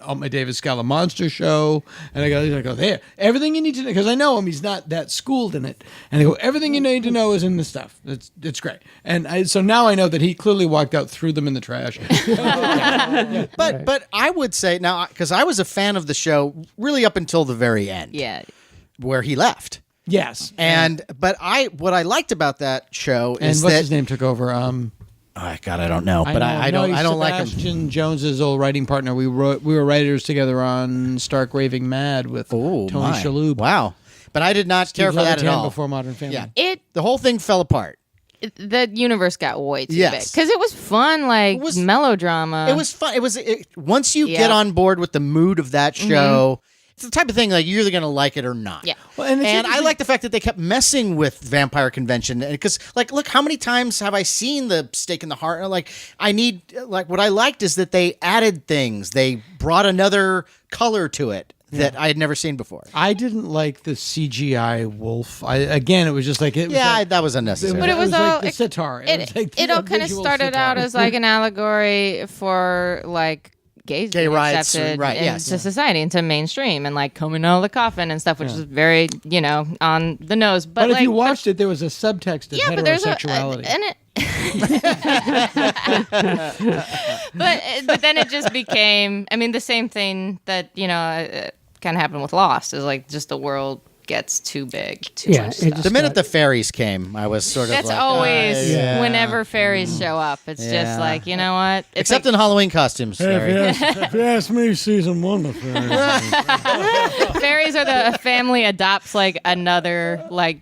Scala Monster show, and I go there. Everything you need to know, because I know him. He's not that schooled in it. And I go, everything you need to know is in the stuff. It's great. And so now I know that he clearly walked out, threw them in the trash. But I would say now, because I was a fan of the show really up until the very end, Yeah. where he left. Yes. But what I liked about that show And is what's that his name took over? Oh God, I don't know, but I don't like him. Sebastian Jones's old writing partner. We were writers together on Stark Raving Mad with Tony Shalhoub. Wow, but I did not care for that at all. Before Modern Family. Yeah, the whole thing fell apart. The universe got way too Yes. big because it was fun, like melodrama. It was fun. Once you get on board with the mood of that show. It's the type of thing like you're either going to like it or not. Yeah. Well, and I like the fact that they kept messing with vampire convention because, like, look, how many times have I seen the stake in the heart? And, like, what I liked is that they added things. They brought another color to it that I had never seen before. I didn't like the CGI wolf. It was just like that was unnecessary. But it was like all the sitar. It all kind of started out as like an allegory for like gay rights, accepted right, into society, into mainstream, and like coming out of the coffin and stuff, which is very on the nose. But if you watched it, there was a subtext of but there's heterosexuality. but then it just became, the same thing that kind of happened with Lost, is like just the world gets too big. Too much stuff. The minute the fairies came, I was sort of That's like, always whenever fairies show up. It's just like, you know what? It's except in Halloween costumes. If you ask me, season 1 of Fairies. Fairies are the family adopts like another like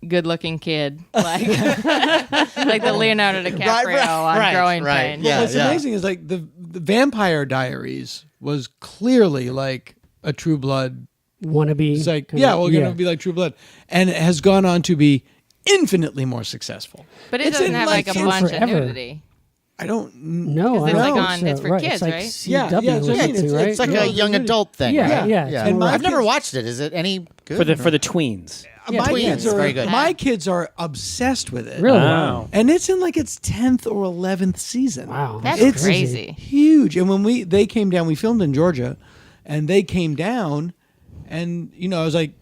good-looking kid, like like the Leonardo DiCaprio on Growing Pains. Yeah, What's amazing is like the Vampire Diaries was clearly like a True Blood wannabe. It's like, gonna be like True Blood, and it has gone on to be infinitely more successful. But it doesn't have like a bunch of nudity. I don't know. It's like on, it's for kids, like right? CW it's like a young adult thing. Yeah. And I've never watched it. Is it any good? For the tweens. My kids are obsessed with it. Really? Wow. And it's in like its 10th or 11th season. Wow. That's crazy. Huge. And when they came down, we filmed in Georgia, and they came down, and I was like,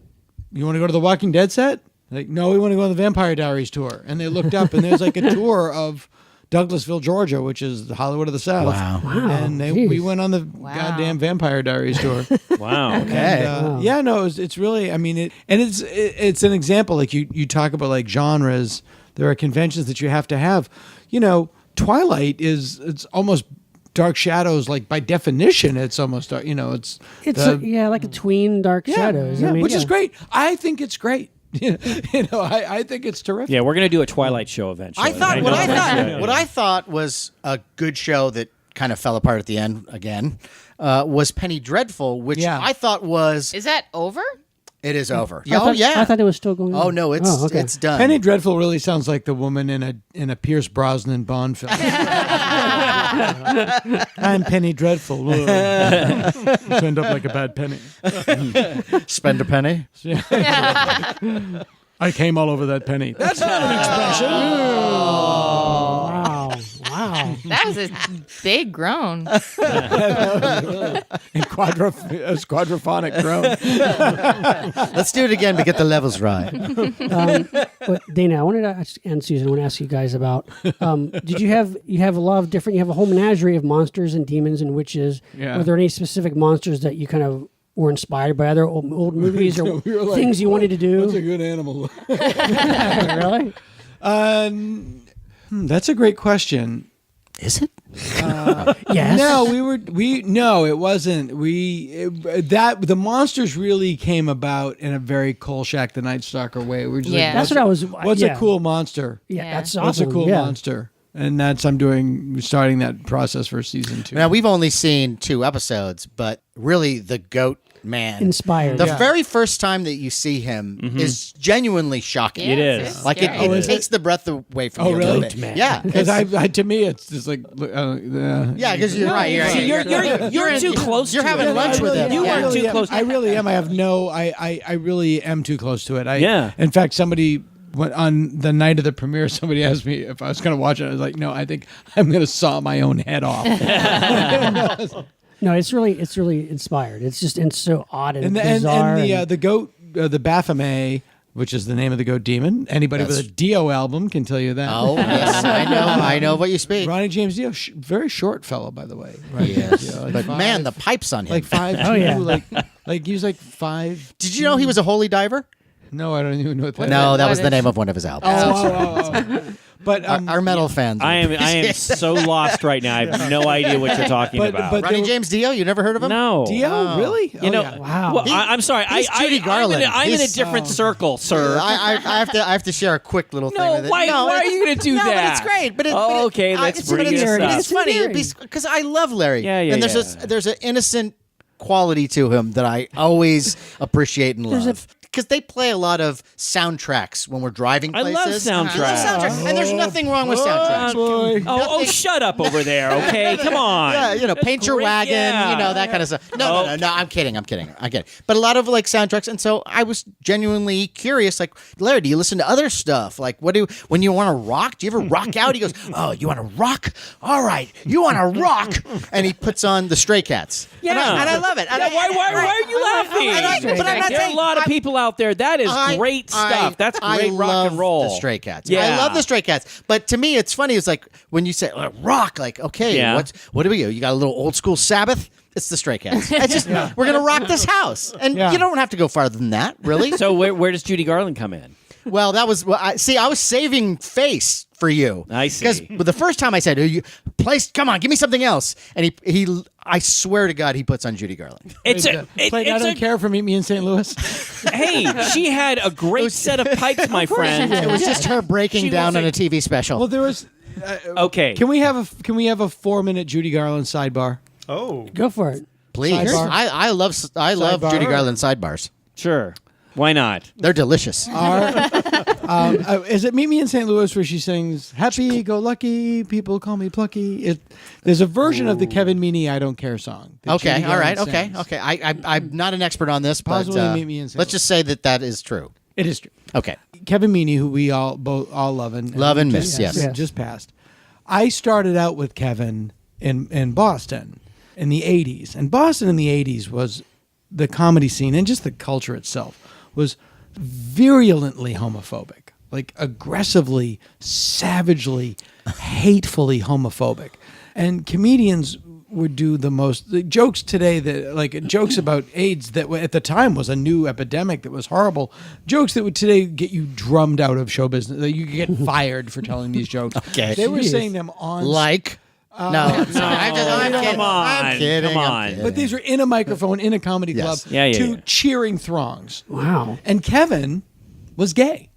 "You want to go to the Walking Dead set?" Like, "No, we want to go on the Vampire Diaries tour." And they looked up, and there's like a tour of Douglasville, Georgia, which is the Hollywood of the South. Wow. And we went on the goddamn Vampire Diaries tour. Wow. Okay. And, yeah, no, it's really, I mean, it's an example. Like you talk about like genres. There are conventions that you have to have. Twilight it's almost Dark Shadows. Like by definition, it's almost dark. It's like a tween Dark Shadows. Yeah, I mean, which is great. I think it's great. I think it's terrific. Yeah, we're gonna do a Twilight show eventually. What I thought was a good show that kind of fell apart at the end again was Penny Dreadful, which I thought was. Is that over? It is over. I thought it was still going on. Oh no, it's done. Penny Dreadful really sounds like the woman in a Pierce Brosnan Bond film. I'm Penny Dreadful. Turned up like a bad penny. Spend a penny. I came all over that penny. That's not an expression. Wow. That was a big groan. And quadraphonic groan. Let's do it again to get the levels right. But Dana, I wanted to ask, and Susan, I want to ask you guys about. Did you have a lot of different? You have a whole menagerie of monsters and demons and witches. Yeah. Were there any specific monsters that you kind of were inspired by other old movies or things you wanted to do? What's a good animal? Really? That's a great question. Is it? Yes. No, it wasn't. The monsters really came about in a very Kolchak the Night Stalker way. We're just like, that's what I was. What's a cool monster? Yeah, that's awesome. What's a cool monster? And that's starting that process for season 2. Now we've only seen 2 episodes, but really the goat man inspired. The very first time that you see him is genuinely shocking. It is. Like it takes the breath away from you a little bit. Man. Yeah, because to me it's just like yeah, because you're right. You're too close. You're having lunch with him. You are too close. I really am. I really am too close to it. Yeah. In fact, somebody on the night of the premiere, somebody asked me if I was going to watch it. I was like, no, I think I'm going to saw my own head off. No, it's really inspired. It's so odd and bizarre. And the goat, the Baphomet, which is the name of the goat demon. Anybody with a Dio album can tell you that. Oh, yes, I know what you speak. Ronnie James Dio, very short fellow, by the way. Yes, but man, the pipes on him. Like 5'2", like he was like 5. Did you know he was a holy diver? No, I don't even know what that is. No, that was the name of one of his albums. Oh. But our metal fans. I am so lost right now. I have no idea what you're talking about. But Ronnie James Dio, you never heard of him? No. Dio, really? Wow. Well, I'm sorry. He's Judy Garland. I'm in a different circle, sir. I have to share a quick little thing with it. Why are you going to do that? No, but it's great. But okay, let's bring it up. It's funny because I love Larry. Yeah. And there's an innocent quality to him that I always appreciate and love. Because they play a lot of soundtracks when we're driving places. I love soundtracks. And there's nothing wrong with soundtracks. Oh, shut up over there, okay? Come on. Yeah, Paint Your Wagon, that kind of stuff. No, I'm kidding. But a lot of soundtracks, and so I was genuinely curious. Like, Larry, do you listen to other stuff? Like, when you want to rock? Do you ever rock out? He goes, oh, you want to rock? All right, you want to rock? And he puts on the Stray Cats. Yeah, and I love it. Why are you laughing? But I'm not there are saying a lot of people out there. That is great stuff. That's great rock and roll. The Stray Cats. Yeah. I love the Stray Cats. But to me, it's funny. It's like when you say rock, like, okay, what do we do? You got a little old school Sabbath? It's the Stray Cats. It's just, we're going to rock this house. And you don't have to go farther than that, really. So where does Judy Garland come in? Well, that was, I was saving face for you. I see. Because the first time I said, come on, give me something else. And he I swear to God, he puts on Judy Garland. I Don't Care for Meet Me in St. Louis. Hey, she had a great set of pipes, my friend. It was just her breaking down on a TV special. Well, there was... okay. Can we have a 4-minute Judy Garland sidebar? Oh. Go for it. Please. Sidebar. I love Sidebar. Judy Garland sidebars. Sure. Why not? They're delicious. Is it Meet Me in St. Louis where she sings "Happy Go Lucky, People Call Me Plucky"? There's a version of the Kevin Meaney "I Don't Care" song. Okay, Judy all right, Garland okay. sings. I'm not an expert on this, but Possibly Meet Me in St. let's just say that is true. It is true. Okay. Kevin Meaney, who we all love and miss, yes. just passed. I started out with Kevin in Boston in the 80s. And Boston in the 80s was the comedy scene and just the culture itself was virulently homophobic, like aggressively, savagely, hatefully homophobic. And comedians would do the most jokes today that like jokes about AIDS that at the time was a new epidemic that was horrible. Jokes that would today get you drummed out of show business. That you could get fired for telling these jokes. Okay. They were saying them on Like no, I'm sorry. I'm kidding. Come on. I'm kidding. Come I'm on. kidding. but these were in a microphone in a comedy club Yes. to cheering throngs. Wow. And Kevin was gay.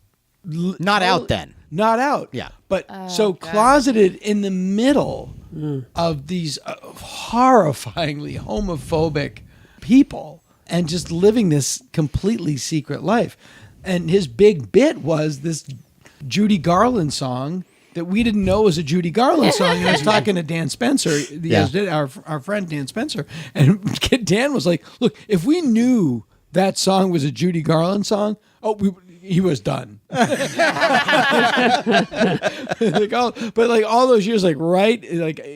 Not out then. Not out. Yeah. But closeted in the middle of these horrifyingly homophobic people and just living this completely secret life. And his big bit was this Judy Garland song that we didn't know was a Judy Garland song. And I was talking to Dan Spencer, our friend Dan Spencer, and Dan was like, look, if we knew that song was a Judy Garland song, he was done. But like all those years, like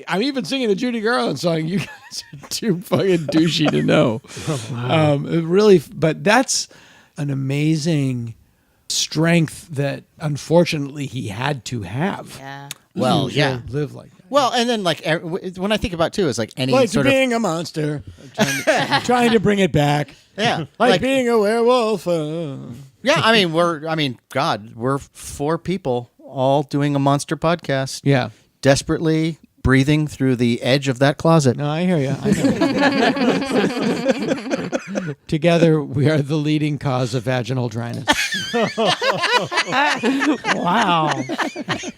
I'm even singing the Judy Garland song. You guys are too fucking douchey to know. It really, but that's an amazing strength that unfortunately he had to have. Yeah. Well, to yeah. live like that. Well, and then like when I think about too, is like any Like sort of being a monster, trying to bring it back. yeah, Like being a werewolf. yeah. I mean, we're 4 people all doing a monster podcast. Yeah. Desperately breathing through the edge of that closet. No, I hear you. Together, we are the leading cause of vaginal dryness. Wow.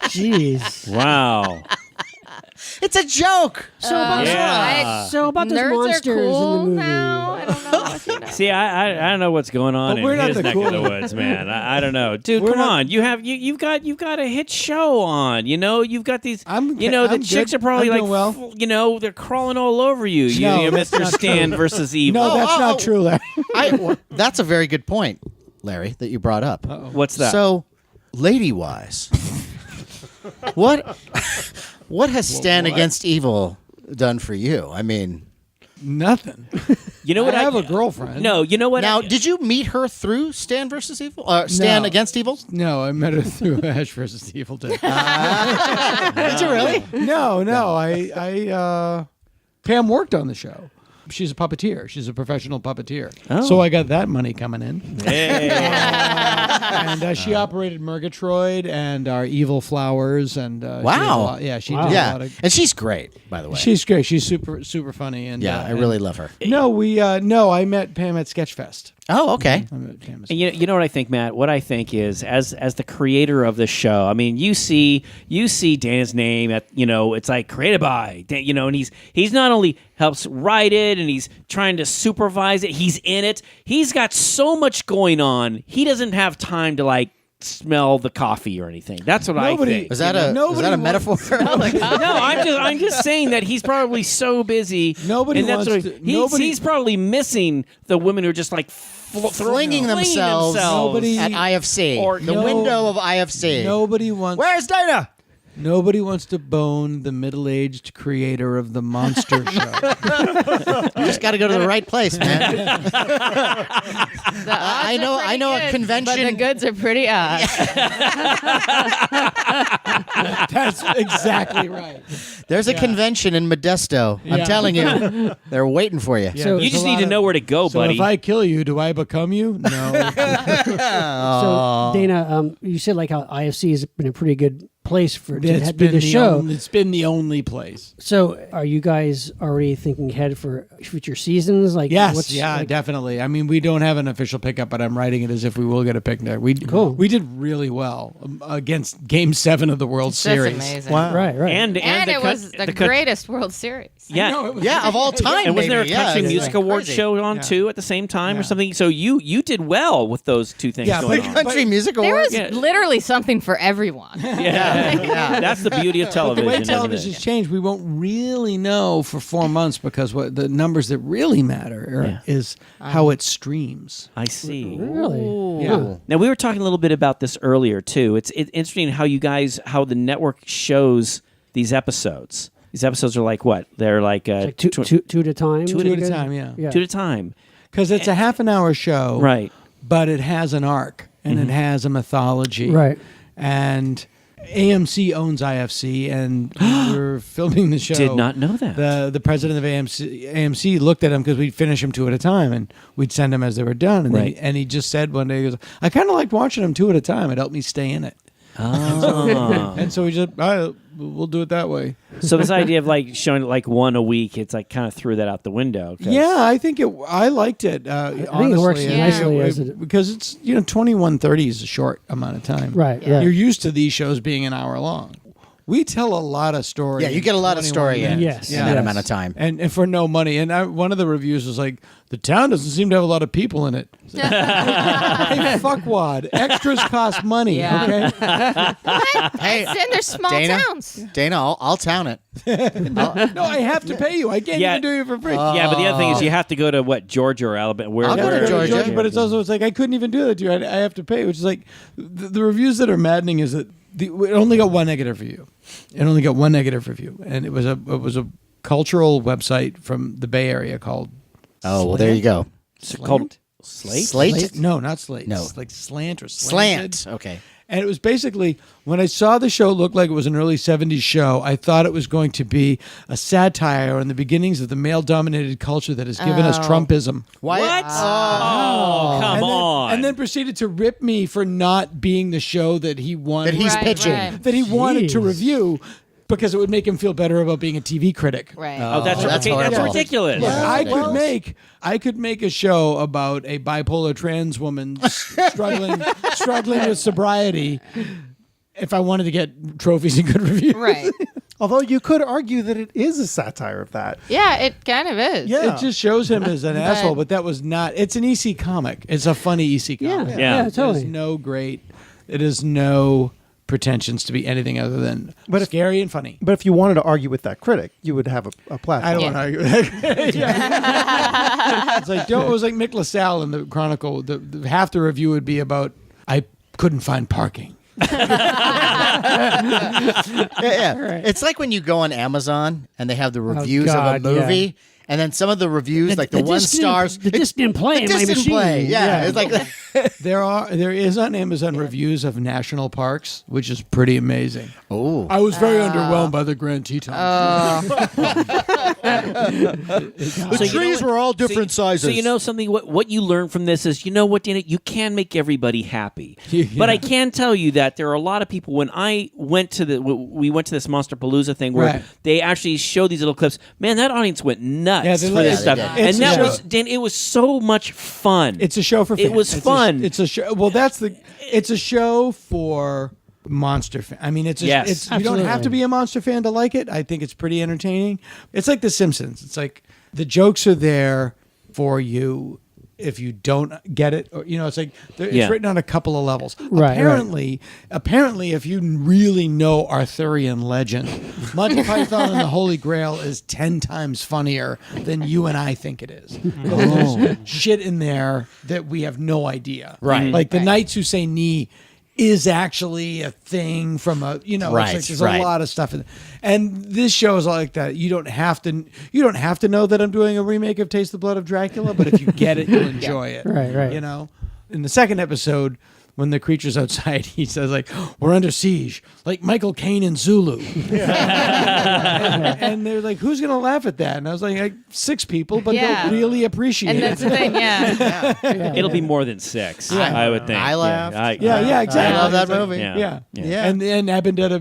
Jeez. Wow. It's a joke. So about Yeah. so about those Nerds monsters are cool in the movie. now. I don't know if you know. See, I don't know what's going on But we're in not his the neck cool of the ones. woods, man. I don't know, dude. We're Come not- on, you've got a hit show on. You know, you've got these. I'm the good. chicks are probably I'm like, doing well. they're crawling all over you. No, you that's Mr. not Stan true. versus Evil. No, that's not true, Larry. That's a very good point, Larry, that you brought up. What's that? So, lady-wise, what has Stan Against Evil done for you? I mean, Nothing. you know what? I have a girlfriend. No, you know what? now, did you meet her through Stan versus Evil? Stan No. Against Evil? No, I met her through Ash versus the Evil Dead. Did you really? No. Pam worked on the show. She's a puppeteer. She's a professional puppeteer. Oh. So I got that money coming in. Hey. And she operated Murgatroyd and our Evil Flowers. And Wow. She did a Yeah, lot of. and she's great, by the way. She's great. She's super funny. And yeah, I really love her. I met Pam at Sketchfest. Oh, okay. I met Pam at And you know what I think, Matt? What I think is, as the creator of the show, I mean, you see Dan's name at, it's like created by Dan, and he's not only helps write it and he's trying to supervise it, he's in it. He's got so much going on. He doesn't have time to like smell the coffee or anything. That's what I think. Is that a metaphor? No, I'm just saying that he's probably so busy. Nobody and that's wants what- to- he's, nobody- he's probably missing the women who are just like Flinging themselves Nobody- at IFC. Or the No. window of IFC. Nobody wants. Where's Dana? Nobody wants to bone the middle-aged creator of the Monster Show. You just got to go to the right place, man. I know a convention. But the goods are pretty odd. That's exactly right. There's a convention in Modesto. I'm telling you, they're waiting for you. Yeah, You there's just a need lot to of- know where to go, So buddy. if I kill you, do I become you? No. So Dana, you said like how IFC has been a pretty good place for to It's do been the show. it's been the only place. So are you guys already thinking ahead for future seasons? Like Yes, like- definitely. I mean, we don't have an official pickup, but I'm writing it as if we will get a picnic. We did really well against Game 7 of the World That's Series. amazing. Wow. Right. and And the it was the greatest World Series. Yeah. No, it was- Yeah, of all time. And wasn't there a maybe. country Yeah, music it's awards crazy. show on too at the same time or something? So you did well with those two things Yeah, going but- on. Country music There awards. was literally something for everyone. Yeah, that's the beauty of television. The way isn't it? television's changed, we won't really know for 4 months because what the numbers that really matter is how it streams. I see. Really? Yeah. Now we were talking a little bit about this earlier too. It's interesting how how the network shows these episodes. These episodes are like what? They're like, Like two at a time. Two Two at a time, yeah. Yeah. two at a time. Because it's a half an hour show. Right. But it has an arc and it has a mythology. Right. And AMC owns IFC, and we were filming the show. Did not know that. The president of AMC looked at him because we'd finish them 2 at a time, and we'd send them as they were done. And, Right. he just said one day, he goes, I kind of liked watching them 2 at a time. It helped me stay in it. Oh. And so we just, all right, we'll do it that way. So this idea of like showing it like one a week, it's like kind of threw that out the window. 'Cause- Yeah, I liked it. Honestly, think it works nicely as it- because it's 21:30 is a short amount of time. Right. Yeah. Right. You're used to these shows being an hour long. We tell a lot of stories. Yeah, you get a lot of 21 story in, minutes. Yes. in that Yes. amount of time. And for no money. And one of the reviews was like, the town doesn't seem to have a lot of people in it. Hey, fuckwad. Extras cost money, Yeah. okay? Hey, And they're small Dana? towns. Dana, I'll town it. No, I have to pay you. I can't Yeah. even do it for free. Yeah, but the other thing is you have to go to what, Georgia or Alabama? Where? I'll go to where- Georgia. But it's like, I couldn't even do that to you. I have to pay, which is like, the reviews that are maddening is that it only got one negative review. It only got one negative review. And it was a cultural website from the Bay Area called Oh, well, there you go. It's called Slate. Slate? No, not Slate. No. It's like Slant or Slanted. Slant. Okay. And it was basically, when I saw the show look like it was an early 70s show, I thought it was going to be a satire on the beginnings of the male-dominated culture that has given us Trumpism. Why? What? Oh, come and then, on. And then proceeded to rip me for not being the show that he wanted. That he's Right, pitching. right. That he wanted to Jeez. review because it would make him feel better about being a TV critic. Right. Oh, that's, that's okay, that's horrible. ridiculous. Look, I could make a show about a bipolar trans woman struggling with sobriety if I wanted to get trophies and good reviews. Right. Although you could argue that it is a satire of that. Yeah, it kind of is. Yeah. It just shows him as an asshole, but that was not. It's an EC comic. It's a funny EC Yeah. comic. Yeah. Yeah. Totally. It is no pretensions to be anything other than scary and funny. But if you wanted to argue with that critic, you would have a platform. I don't Yeah. want to argue with that. Yeah. It's like it was like Mick LaSalle in the Chronicle. The half the review would be about I couldn't find parking. Yeah. It's like when you go on Amazon and they have the reviews God, of a movie, and then some of the reviews, like the one disc didn't- stars, the disc didn't play the in my disc didn't machine. play. Yeah, it's like There is on Amazon reviews of national parks, which is pretty amazing. oh, I was very underwhelmed by the Grand Tetons. the trees were all different sizes. So you know something. What you learn from this is, you know what, Dana, you can make everybody happy. But I can tell you that there are a lot of people. When I went to we went to this Monsterpalooza thing where Right. they actually showed these little clips. Man, that audience went nuts Yeah, they for like- this Yeah, stuff, they and did. that It's a was show. Dan. It was so much fun. It's a show for fans. It was It's fun. It's a show. Well, it's a show for monster fan. I mean, you don't Absolutely. have to be a monster fan to like it. I think it's pretty entertaining. It's like The Simpsons. It's like the jokes are there for you if you don't get it, or it's like it's Yeah. written on a couple of levels. Right, Apparently, if you really know Arthurian legend, Monty Python and the Holy Grail is 10 times funnier than you and I think it is. There's shit in there that we have no idea. Right. Like the Knights Who Say Knee is actually a thing from a it's Right, like there's right. a lot of stuff in it. And this show is like that. You don't have to know that I'm doing a remake of Taste the Blood of Dracula, but if you get it, you'll enjoy it. Right. You know? In the second episode, when the creature's outside, he says like, "We're under siege, like Michael Caine in Zulu." and they're like, "Who's gonna laugh at that?" And I was like 6 people, but they'll really appreciate And it. that's the thing, yeah. It'll be more than 6. I would think. I laughed. Yeah, exactly. I love that It's like- movie. Yeah. Yeah. And Eben did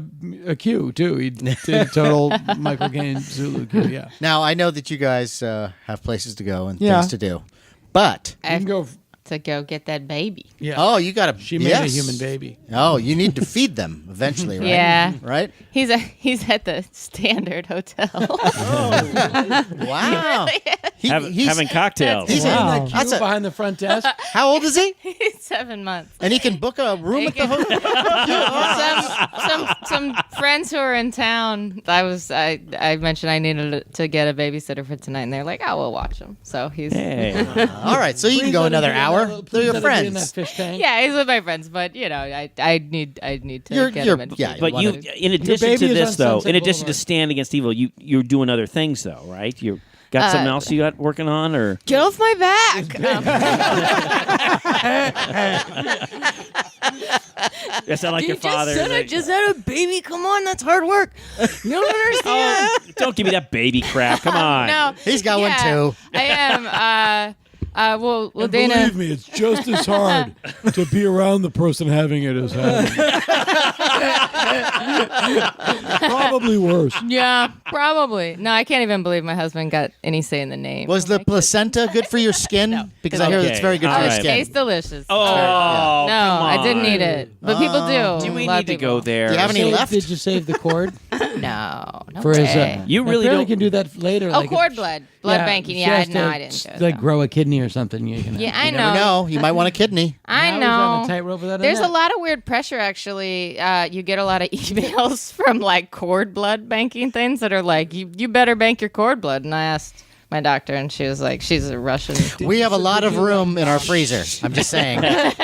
a Q too. He did a total Michael Caine Zulu Q. Yeah. Now, I know that you guys have places to go and Yeah. things to do, but You can go. To go get that baby. Yeah. oh, you got to. She made a human baby. Oh, you need to feed them eventually, right? Yeah. Right. He's at the Standard Hotel. Wow. Having cocktails. He's Wow. In that queue behind the front desk. How old is he? He's 7 months. And he can book a room at the hotel. Some friends who are in town. I mentioned I needed to get a babysitter for tonight, and they're like, "Oh, we'll watch him." So he's Hey. All right, so you can go another hour. They're your In that friends. fish tank. yeah, he's with my friends, but I need to You're- get you're- him in. yeah, But wanna- you, in addition baby to is this, on though, Sunset in addition to Boulevard. Stand Against Evil, you're doing other things, though, right? You got something else you got working on, or Get off my back! is that like your father? I just had a baby. Come on, that's hard work. You don't understand. Don't give me that baby crap. Come on. No, He's got one too. I am. Well, Dana. Believe me, it's just as hard to be around the person having it as having it. Probably worse. Yeah, probably. No, I can't even believe my husband got any say in the name. Was the placenta good for your skin? Because I hear Okay. it's very good for All your right. It skin. tastes delicious. Oh, no, come I didn't on. eat it, but people do. Do we A lot need of to people. go there? Do you have any left? Did you save the cord No, no for his? way. You really apparently don't. can do that later. Oh, like cord blood banking. she Yeah, has no, to I didn't do it. like no. grow a kidney or something. You can. Yeah, I You never know. You might want a kidney. I Now he's on know. a tightrope with that, There's isn't a it? lot of weird pressure, actually. You get a lot of emails from like cord blood banking things that are like, you better bank your cord blood. And I asked my doctor, and she was like, she's a Russian. We have a lot of room in our freezer. I'm just saying.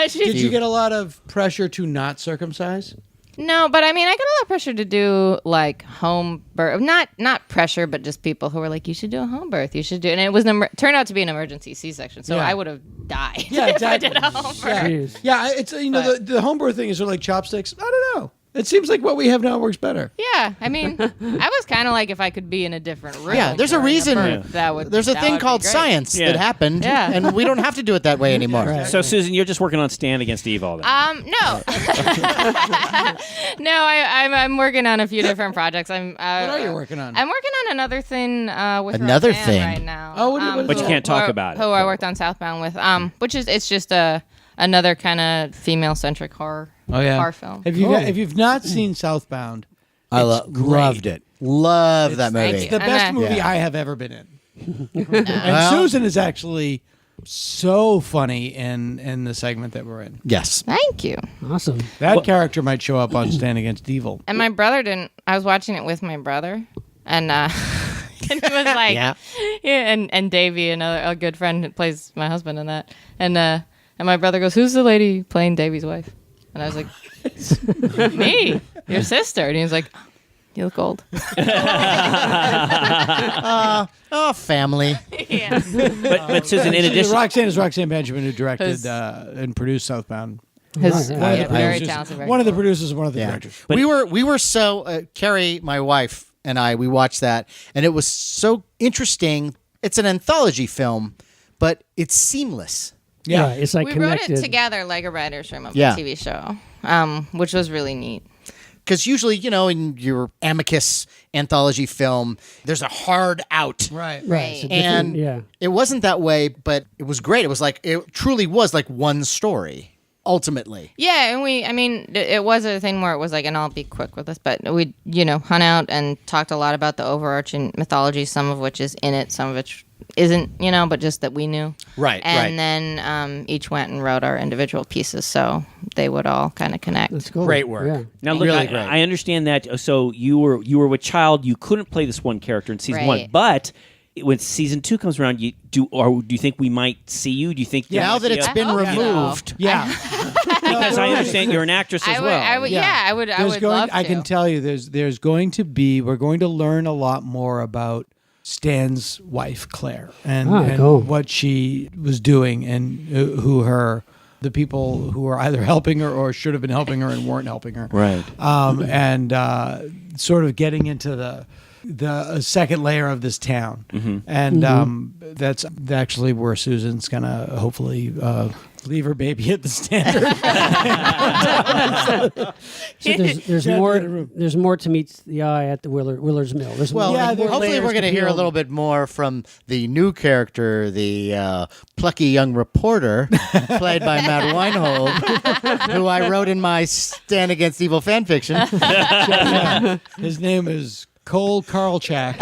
She- Did you get a lot of pressure to not circumcise? No, but I mean, I got a lot of pressure to do like home birth. Not pressure, but just people who were like, you should do a home birth. You should do, and it was turned out to be an emergency C-section. So Yeah. I would have died. Yeah, exactly. if I did a home birth. Yeah, Jeez. yeah. It's the home birth thing is sort of like chopsticks. I don't know. It seems like what we have now works better. Yeah, I mean, I was kind of like, if I could be in a different room. Yeah, there's a during reason. birth, There's a that thing would be called great. science Yeah. that happened, Yeah. and we don't have to do it that way anymore. So, Susan, you're just working on Stand Against Evil, then? No, no. I'm working on a few different projects. What are you working on? I'm working on another thing with Another Roseanne thing? right now. Oh, what But you can't talk about it. Who I worked on Southbound with, which is it's just another kind of female-centric horror. Horror film. If you've not seen Southbound, I it's great. loved it. Love that Thank movie. you. the best And, movie Yeah. I have ever been in. And Well- Susan is actually so funny in the segment that we're in. Yes. Thank you. Awesome. That character might show up on Stand Against Evil. And my brother didn't. I was watching it with my brother, and and he was like, Yeah. and Davey, a good friend who plays my husband in that, and my brother goes, "Who's the lady playing Davey's wife?" And I was like, "Me, your sister." And he was like, "You look old." Oh, family. Yeah. But Susan, in addition, Roxanne is Roxanne Benjamin, who directed His- and produced Southbound. His Right, One of the very producers- talented. Very one of the cool. producers and one of the Yeah. directors. we were so Carrie, my wife, and I, we watched that, and it was so interesting. It's an anthology film, but it's seamless. Yeah. Right, it's like We connected. wrote it together like a writer's room of Yeah. a TV show, which was really neat. Because usually, in your amicus anthology film, there's a hard out. Right. Right. It's a And different- yeah. it wasn't that way, but it was great. It was like, it truly was like one story, ultimately. Yeah, and it was a thing where it was like, and I'll be quick with this, but we, hung out and talked a lot about the overarching mythology, some of which is in it, some of which isn't, but just that we knew. Right, And then each went and wrote our individual pieces, so they would all kind of connect. That's cool. Great work. Yeah. now look, Really I, great. I understand that. So you were with child. You couldn't play this one character in season one, Right. but when season 2 comes around, do you think we might see you? Do you think Now that it's been hope so. removed, Yeah. because I understand you're an actress as well. I would There's love to. I can tell you, we're going to learn a lot more about Stan's wife, Claire, and cool. what she was doing, and the people who were either helping her or should have been helping her and weren't helping her. Right. And sort of getting into the second layer of this town. And that's actually where Susan's going to hopefully leave her baby at the standard. So there's more to meet the eye at the Willard's Mill. Hopefully we're going to hear a little bit more from the new character, the plucky young reporter, played by Matt Weinhold, who I wrote in my Stand Against Evil fan fiction. His name is Cole Karlchak.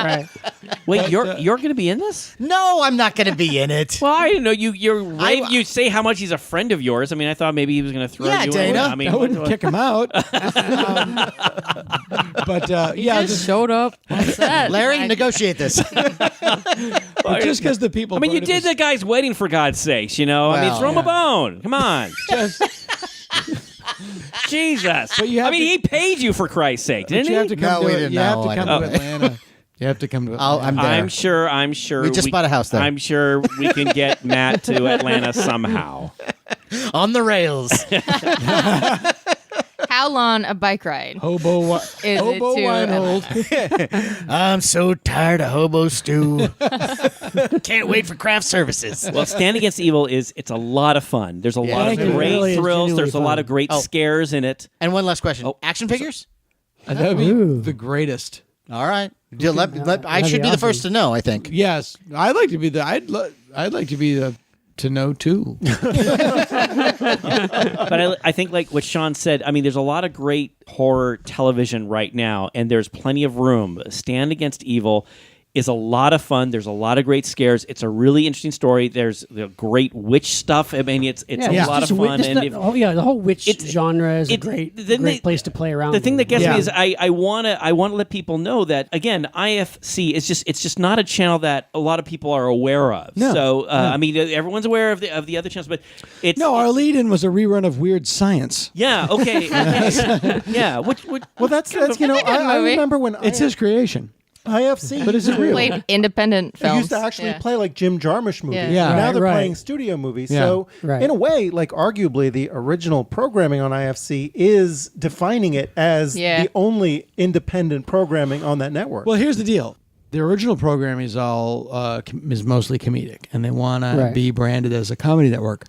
Right. Wait, you're going to be in this? No, I'm not going to be in it. Well, I didn't know you say how much he's a friend of yours. I mean, I thought maybe he was going to throw you Dana. away. I mean, I wouldn't kick him out. Just showed up on set. Larry, negotiate this. But just because the people. I mean, you did the guy's wedding for God's sakes, you know. I mean, Well, throw him a bone. Come on. Jesus. But you have he paid you for Christ's sake, didn't You he? have to come No, we to didn't. You have No, to I come don't. to Atlanta. You have to come to Atlanta. I'm there. I'm sure. We just bought a house there. I'm sure we can get Matt to Atlanta somehow. On the rails. How long a bike ride? Hobo Is it to Weinhold. I'm so tired of hobo stew. Can't wait for craft services. Well, Stand Against Evil it's a lot of fun. There's a lot of It great really is thrills. genuinely There's a lot fun. of great scares in it. And one last question. Action figures? That would be Ooh. the greatest. All right. I that'd should be be the first awesome. to know, I think. Yes, I'd like to be I'd like to be to know too. But I think like what Sean said, I mean, there's a lot of great horror television right now, and there's plenty of room. Stand Against Evil is a lot of fun. There's a lot of great scares. It's a really interesting story. There's the great witch stuff. I mean, it's a lot of fun. The whole witch genre is a great place to play around. The thing that gets Yeah. me is I want to let people know that again, IFC is it's just not a channel that a lot of people are aware of. No. So I mean, everyone's aware of the other channels, but it's Our lead-in was a rerun of Weird Science. yeah okay yeah. Well, that's I movie. remember when It's his creation. IFC. But is it real? Played independent They films. used to actually Yeah. play like Jim Jarmusch movies. Yeah. Now Right, they're right. playing studio movies. Yeah. So Right. in a way, like arguably the original programming on IFC is defining it as the only independent programming on that network. Well, here's the deal. The original programming is all is mostly comedic, and they want to be branded as a comedy network.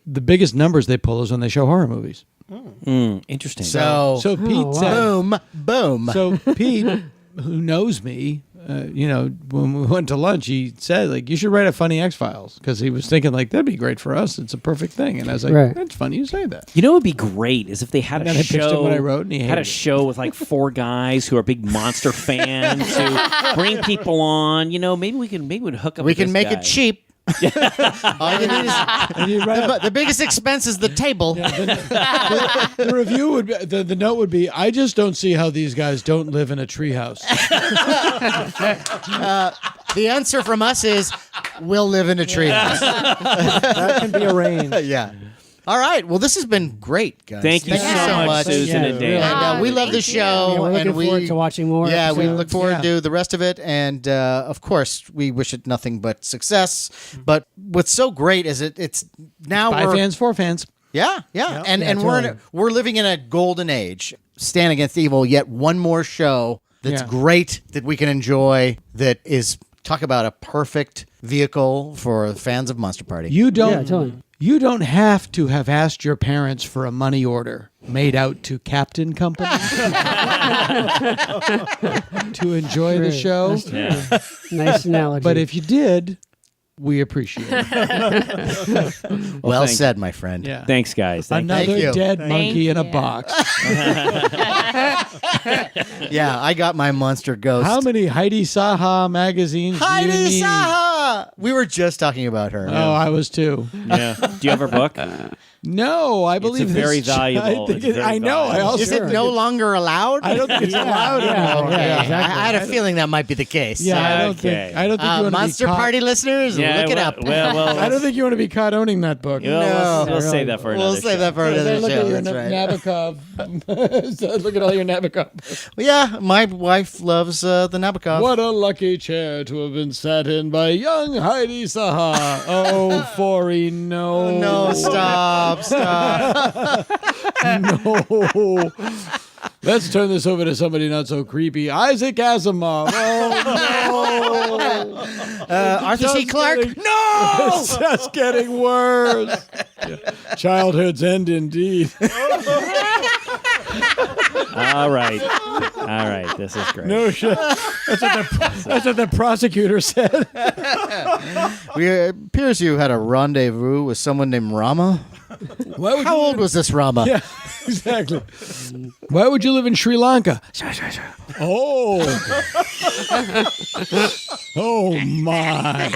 The biggest numbers they pull is when they show horror movies. Interesting. So, Pete wow. said, boom. So Pete, who knows me, when we went to lunch, he said, like, you should write a funny X-Files, because he was thinking, like, that'd be great for us. It's a perfect thing. And I was like, Right. that's funny you say that. You know what would be great is if they had And a then I pitched him show. what I wrote, and he had hated a it. show with like 4 guys who are big monster fans who bring people on. You know, maybe we'd hook up. we with can this make guy. it cheap. All you need is And you write the biggest expense is the table. the review would be, the note would be, I just don't see how these guys don't live in a treehouse. The answer from us is we'll live in a treehouse. that can be arranged. Yeah. All right. Well, this has been great, guys. Thank you so much, Susan and Dan. And we love the show. Yeah, we're looking and forward to watching more. Yeah, we episodes. look forward to the rest of it. And of course, we wish it nothing but success. But what's so great is it's now 5 we're fans, 4 fans. Yeah. And totally. we're living in a golden age. Stand Against Evil, yet one more show that's great that we can enjoy, that is, talk about a perfect vehicle for fans of Monster Party. You don't. Yeah, totally. You don't have to have asked your parents for a money order made out to Captain Company to enjoy the show. Yeah. Nice analogy. But if you did, we appreciate it. well thank said, my friend. Yeah. Thanks, guys. Thank Another you. dead Thank monkey in a you. box. Yeah, I got my monster ghost. How many Heidi Saha magazines do you Heidi need? Saha! We were just talking about her. Oh, I was too. Yeah. Do you have her book? No, I believe it's very this- valuable. I, think It's very I know. I valuable. also Is it no longer allowed? I don't think it's allowed anymore. yeah, I exactly. had a feeling that might be the case. Yeah, I don't Okay. think. I don't think you want to Monster be caught. Party listeners, Yeah, look it well, up. Well, I don't think you want to be caught owning that book. We'll save that for another We'll save show. that for another Look show. at your That's right. Nabokov. So look at all your Nabokov. Well, yeah, my wife loves the Nabokov. What a lucky chair to have been sat in by young Heidi Saha. Oh, Forey, no. No, stop. No. Let's turn this over to somebody not so creepy. Isaac Asimov. Oh, no. Arthur C. Just Clarke? kidding. No! It's just getting worse. Childhood's end indeed. All right. This is great. No shit. That's what the prosecutor said. It appears you had a rendezvous with someone named Rama. How old was this Rama? Yeah, exactly. Why would you live in Sri Lanka? Oh. Oh, my.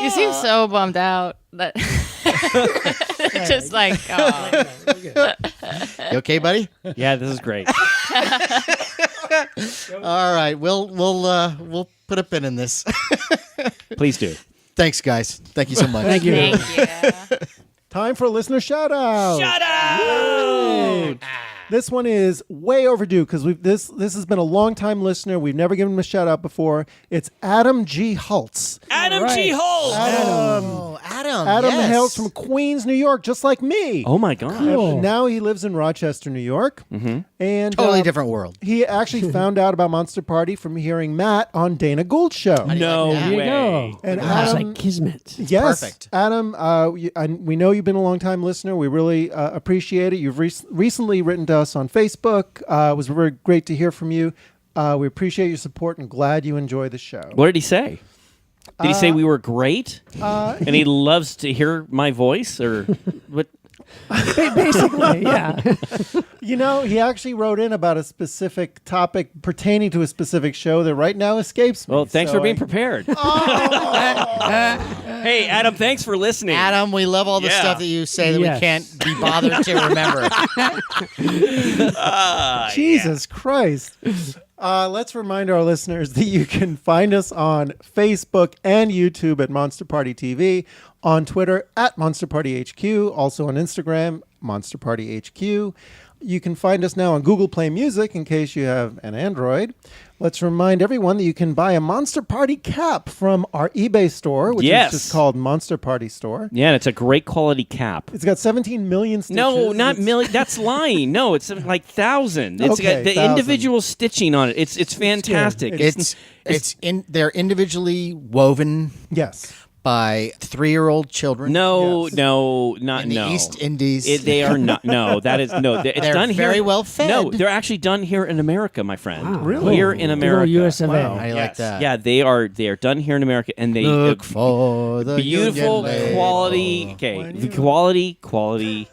You seem so bummed out. That just like, oh. You okay, buddy? Yeah, this is great. All right, we'll put a pin in this. Please do. Thanks, guys. Thank you so much. Thank you. Thank you. Time for a listener shout out. Shut up! This one is way overdue because this has been a long time listener. We've never given him a shout out before. It's Adam G. Holtz. Adam G. Holt! Oh, Adam. Adam yes. hails from Queens, New York, just like me. Oh, my God. Cool. Now he lives in Rochester, New York. Mm-hmm. And Totally different world. He actually found out about Monster Party from hearing Matt on Dana Gould's show. No There you way. go. And It's Adam, like kismet. yes, Perfect. Adam, we know you've been a long time listener. We really appreciate it. You've recently written to us on Facebook. It was very great to hear from you. We appreciate your support and glad you enjoy the show. What did he say? Did he say we were great? And he loves to hear my voice? Or what? Basically, yeah. You know, he actually wrote in about a specific topic pertaining to a specific show that right now escapes me. Well, thanks So for being I- prepared. Hey, Adam, thanks for listening. Adam, we love all the Yeah. stuff that you say that Yes. we can't be bothered to remember. Jesus Christ. Let's remind our listeners that you can find us on Facebook and YouTube at Monster Party TV, on Twitter at Monster Party HQ, also on Instagram, Monster Party HQ. You can find us now on Google Play Music in case you have an Android. Let's remind everyone that you can buy a Monster Party cap from our eBay store, which Yes. is just called Monster Party Store. Yeah, and it's a great quality cap. It's got 17 million stitches. No, not It's- million. That's lying. No, it's like 1,000. It's Okay, got the 1,000. individual stitching on it. It's fantastic. They're individually woven Yes. by 3-year-old children. no, Yes. no, not in the no. East Indies. They are not. No, that is no. It's They're done here. very well fed. No, they're actually done here in America, my friend. Wow. Really? Here in Good America. old US of A. Wow. I like that. Yeah, they are done here in America, and they Look for the beautiful Union label. quality. Okay, the quality. Quality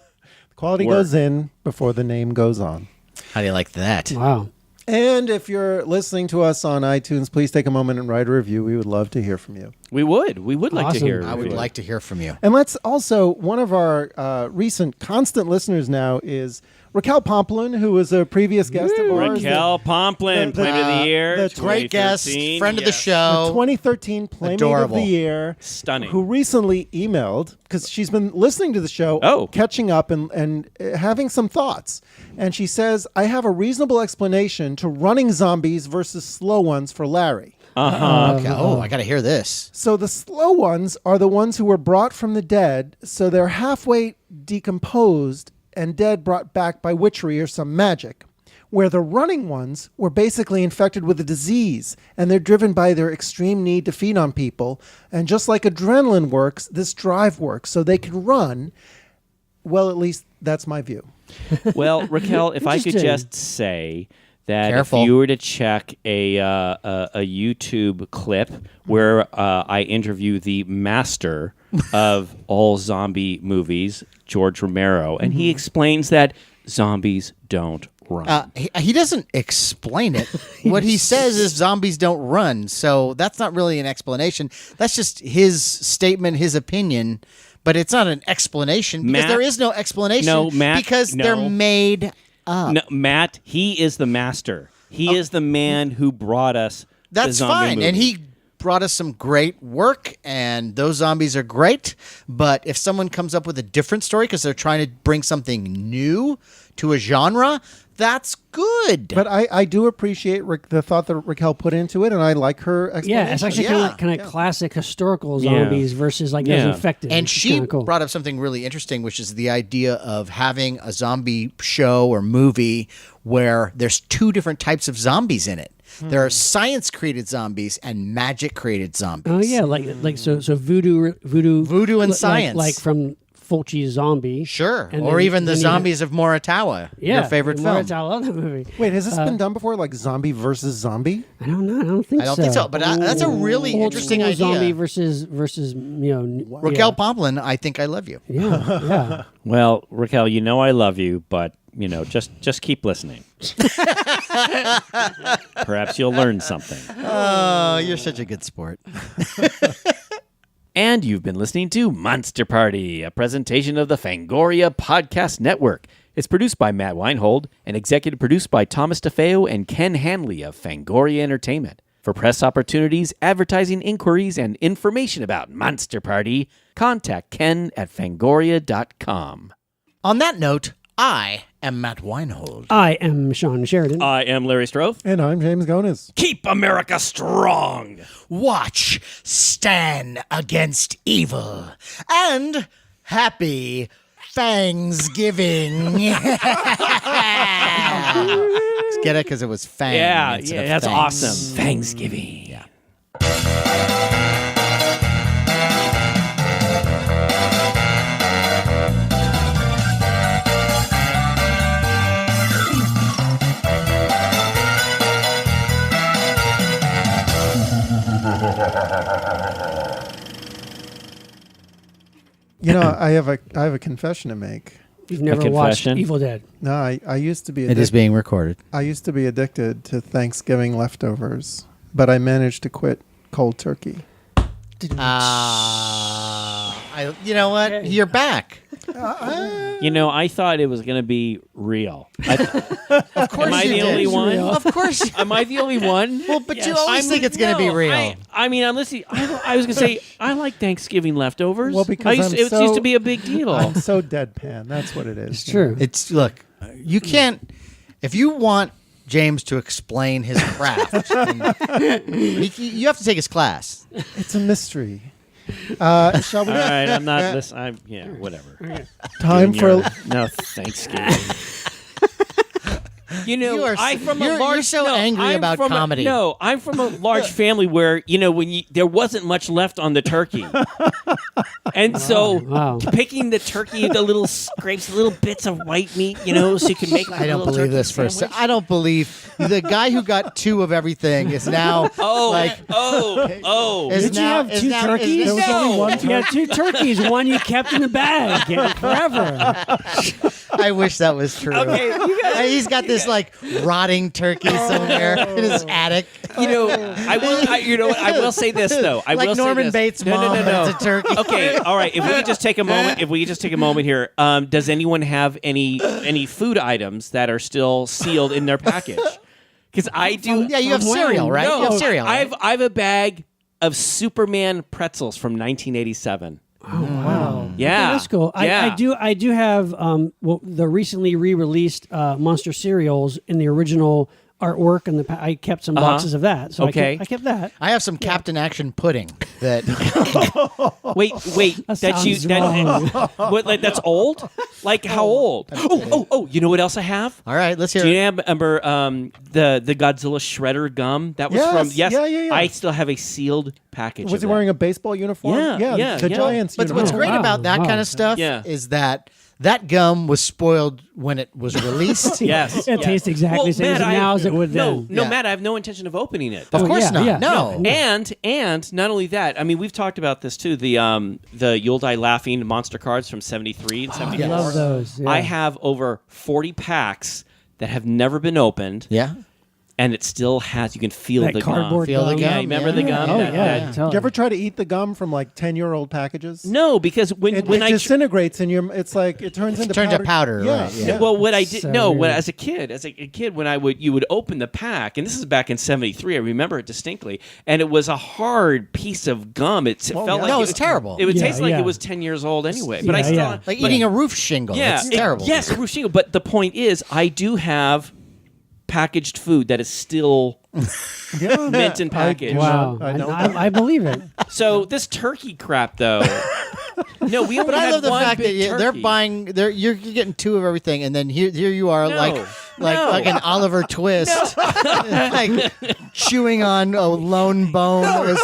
Work. goes in before the name goes on. How do you like that? Wow. And if you're listening to us on iTunes, please take a moment and write a review. We would love to hear from you. We would like to Awesome. hear. I would like to hear from you. And let's also, one of our recent constant listeners now is Raquel Pomplin, who was a previous guest of ours. Raquel Pomplin, the- Playmate of the Year, the Great guest, 2013. friend of the Yes. The show. 2013 Playmate Adorable. of the Year. Stunning. Who recently emailed, because she's been listening to the show, Oh. catching up and having some thoughts. And she says, I have a reasonable explanation to running zombies versus slow ones for Larry. Okay. Oh, I got to hear this. So the slow ones are the ones who were brought from the dead, so they're halfway decomposed and dead brought back by witchery or some magic. Where the running ones were basically infected with a disease, and they're driven by their extreme need to feed on people. And just like adrenaline works, this drive works, so they can run. Well, at least that's my view. Well, Raquel, if I could Interesting. just say that Careful. if you were to check a YouTube clip where I interview the master of all zombie movies, George Romero, and he explains that zombies don't run. He doesn't explain it. What he says is zombies don't run. So that's not really an explanation. That's just his statement, his opinion. But it's not an explanation because there is no explanation. No, Matt, because they're made up. No, Matt, he is the master. He is the man who brought us the That's zombie fine. movie. And he brought us some great work, and those zombies are great. But if someone comes up with a different story because they're trying to bring something new to a genre, that's good. But I do appreciate the thought that Raquel put into it, and I like her explanation. Yeah, it's actually kind of classic historical zombies versus like those infected. And which is she kinda cool. brought up something really interesting, which is the idea of having a zombie show or movie where there's two different types of zombies in it. There are science-created zombies and magic-created zombies. Oh yeah, like so voodoo and like- science. like from Fulci's Zombie. Sure. And Or then- even the then you have- zombies of Moritawa, your favorite film. Moritawa, I love that movie. Wait, has this been done before, like zombie versus zombie? I don't know. I don't think so. But that's a really Old interesting school idea. Zombie versus Raquel Pomplin, I think I love you. Yeah. Well, Raquel, you know I love you, but just keep listening. Perhaps you'll learn something. Oh, you're such a good sport. And you've been listening to Monster Party, a presentation of the Fangoria Podcast Network. It's produced by Matt Weinhold and executive produced by Thomas DeFeo and Ken Hanley of Fangoria Entertainment. For press opportunities, advertising inquiries, and information about Monster Party, contact Ken at fangoria.com. On that note, I am Matt Weinhold. I am Shawn Sheridan. I am Larry Strothe. And I'm James Gonis. Keep America strong! Watch Stand Against Evil. And happy Thanksgiving. Get it? Because it was fang. Yeah, instead of that's thanks. awesome. Thanksgiving. Yeah. You know, I have a confession to make. You've never watched confession? Evil Dead. No, I used to be It is being recorded. I used to be addicted to Thanksgiving leftovers, but I managed to quit cold turkey. You know what? You're back. I thought it was going to be real. Of course Am I you the did. only one? Of course. Am I the only one? Well, but you always think it's going to be real. I'm listening. I was going to say, I like Thanksgiving leftovers. Well, because it used to be a big deal. I'm so deadpan. That's what it is. It's true. Look, you can't. If you want James to explain his craft, you have to take his class. It's a mystery. Shall we? All right, I'm not listening. Whatever. Time for No, Thanksgiving. I'm from a you're large. so angry about comedy. I'm from a large family where there wasn't much left on the turkey, and so picking the turkey, the little scrapes, little bits of white meat, so you can make. I don't believe this for a second. I don't believe the guy who got two of everything is now Did you have two turkeys? There was only one You had two turkeys. One you kept in the bag forever. I wish that was true. Okay, you guys. He's got this like rotting turkey somewhere in his attic. I will say this though. I Like will Norman say this. Bates' No, mom, no. but it's a turkey. Okay, all right. If we could just take a moment here. Does anyone have any food items that are still sealed in their package? Because I do. Yeah, you have cereal, right? No, You have cereal. I Right? have a bag of Superman pretzels from 1987. Oh wow! Yeah, Okay, that's cool. Yeah. I do have the recently re-released Monster cereals in the original artwork, and I kept some boxes of that. So Okay. I kept that. I have some Captain Action pudding that Wait. sounds wrong. That's old? Like how old? Oh! You know what else I have? All right, let's hear Do you it. remember the Godzilla shredder gum? That was from Yeah. I still have a sealed package. Was of he that. wearing a baseball uniform? Yeah, The yeah. Giants. But what's uniform. great wow. about that Wow. kind of stuff Yeah. is that gum was spoiled when it was released. Yes, It tastes exactly the same Matt, now as it would then. No, Yeah. Matt, I have no intention of opening it. Of course yeah, not. yeah. No. And not only that, I mean, we've talked about this too. The You'll Die Laughing monster cards from '73 and '74. I love those. Yeah. I have over 40 packs that have never been opened. Yeah. And it still has, you can feel That the cardboard gum. Feel the gum. gum. Yeah, remember the gum? Oh, That- yeah. that- totally. Do you ever try to eat the gum from like 10-year-old packages? No, because when It I disintegrates and it's like it turns into powder. right, yeah. Well, what I did So when weird. as a kid, when you would open the pack, and this is back in '73, I remember it distinctly, and it was a hard piece of gum. It felt yeah. like No, it's terrible. It would Yeah, taste like yeah. it was 10 years old anyway. But I Yeah, still yeah. Like but- eating a roof shingle. Yeah, It's terrible. Yes, roof shingle. But the point is, I do have packaged food that is still Yeah. mint and packaged. Wow. I don't I believe it. So this turkey crap, though. No, we only But I had love the one fact that big they're turkey. buying. You're getting two of everything, and then here you are, No. like an Oliver Twist, like chewing on a lone bone that was